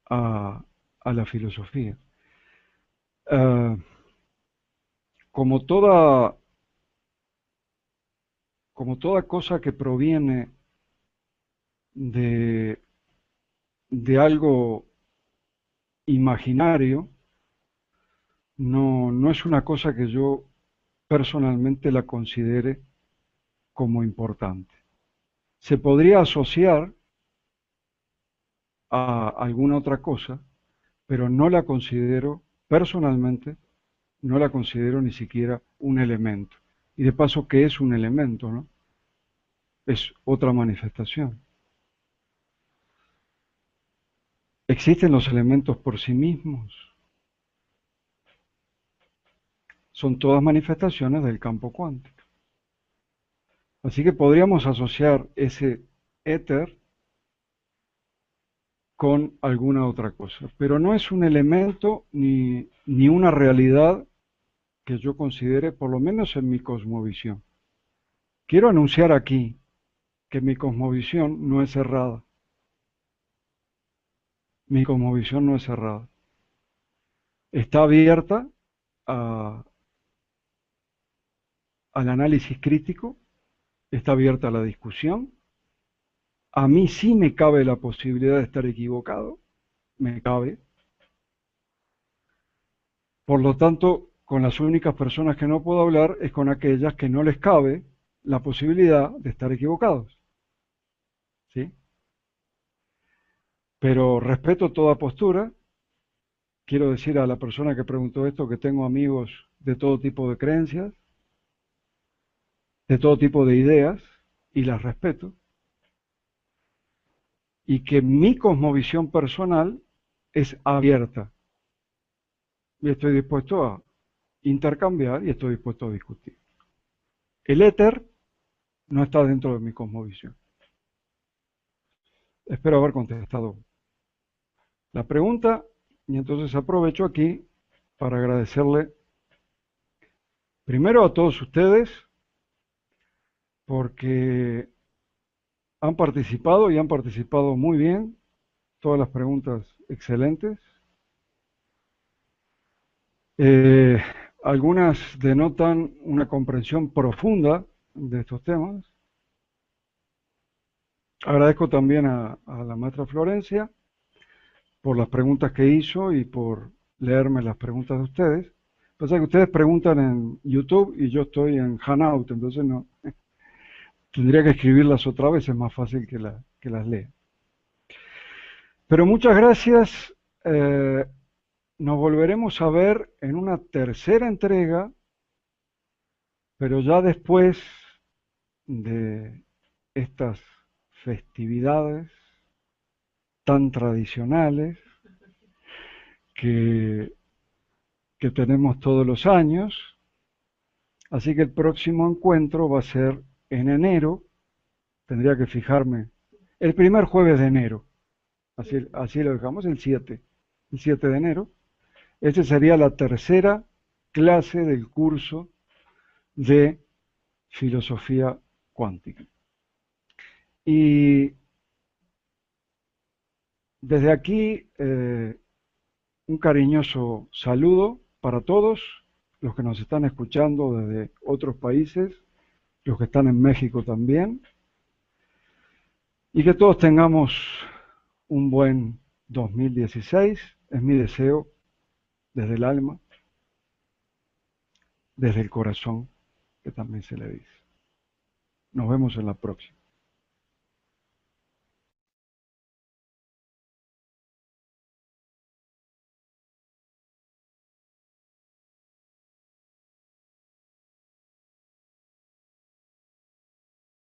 a, a la filosofía. Eh, como toda, como toda cosa que proviene de, de algo imaginario, no es una cosa que yo personalmente la considere como importante. Se podría asociar a alguna otra cosa, pero no la considero personalmente, no la considero ni siquiera un elemento. Y de paso, ¿qué es un elemento, no? Es otra manifestación. ¿Existen los elementos por sí mismos? Son todas manifestaciones del campo cuántico. Así que podríamos asociar ese éter con alguna otra cosa, pero no es un elemento ni una realidad que yo considere, por lo menos en mi cosmovisión. Quiero anunciar aquí que mi cosmovisión no es cerrada. Mi cosmovisión no es cerrada. Está abierta a- al análisis crítico, está abierta a la discusión. A mí sí me cabe la posibilidad de estar equivocado, me cabe. Por lo tanto, con las únicas personas que no puedo hablar es con aquellas que no les cabe la posibilidad de estar equivocados, ¿sí? Pero respeto toda postura. Quiero decir a la persona que preguntó esto que tengo amigos de todo tipo de creencias, de todo tipo de ideas, y las respeto. Y que mi cosmovisión personal es abierta. Y estoy dispuesto a intercambiar y estoy dispuesto a discutir. El éter no está dentro de mi cosmovisión. Espero haber contestado la pregunta y entonces aprovecho aquí para agradecerle primero a todos ustedes porque han participado y han participado muy bien, todas las preguntas excelentes. Eh, Algunas denotan una comprensión profunda de estos temas. Agradezco también a la maestra Florencia por las preguntas que hizo y por leerme las preguntas de ustedes. Pasa que ustedes preguntan en YouTube y yo estoy en Hanout, entonces no tendría que escribirlas otra vez, es más fácil que las lea. Pero muchas gracias. Nos volveremos a ver en una tercera entrega, pero ya después de estas festividades tan tradicionales que, que tenemos todos los años. Así que el próximo encuentro va a ser en enero, tendría que fijarme, el primer jueves de enero, así lo dejamos, el 7 de enero. Esta sería la tercera clase del curso de filosofía cuántica. Y desde aquí, un cariñoso saludo para todos los que nos están escuchando desde otros países, los que están en México también, y que todos tengamos un buen 2016, es mi deseo desde el alma, desde el corazón, que también se le dice. Nos vemos en la próxima.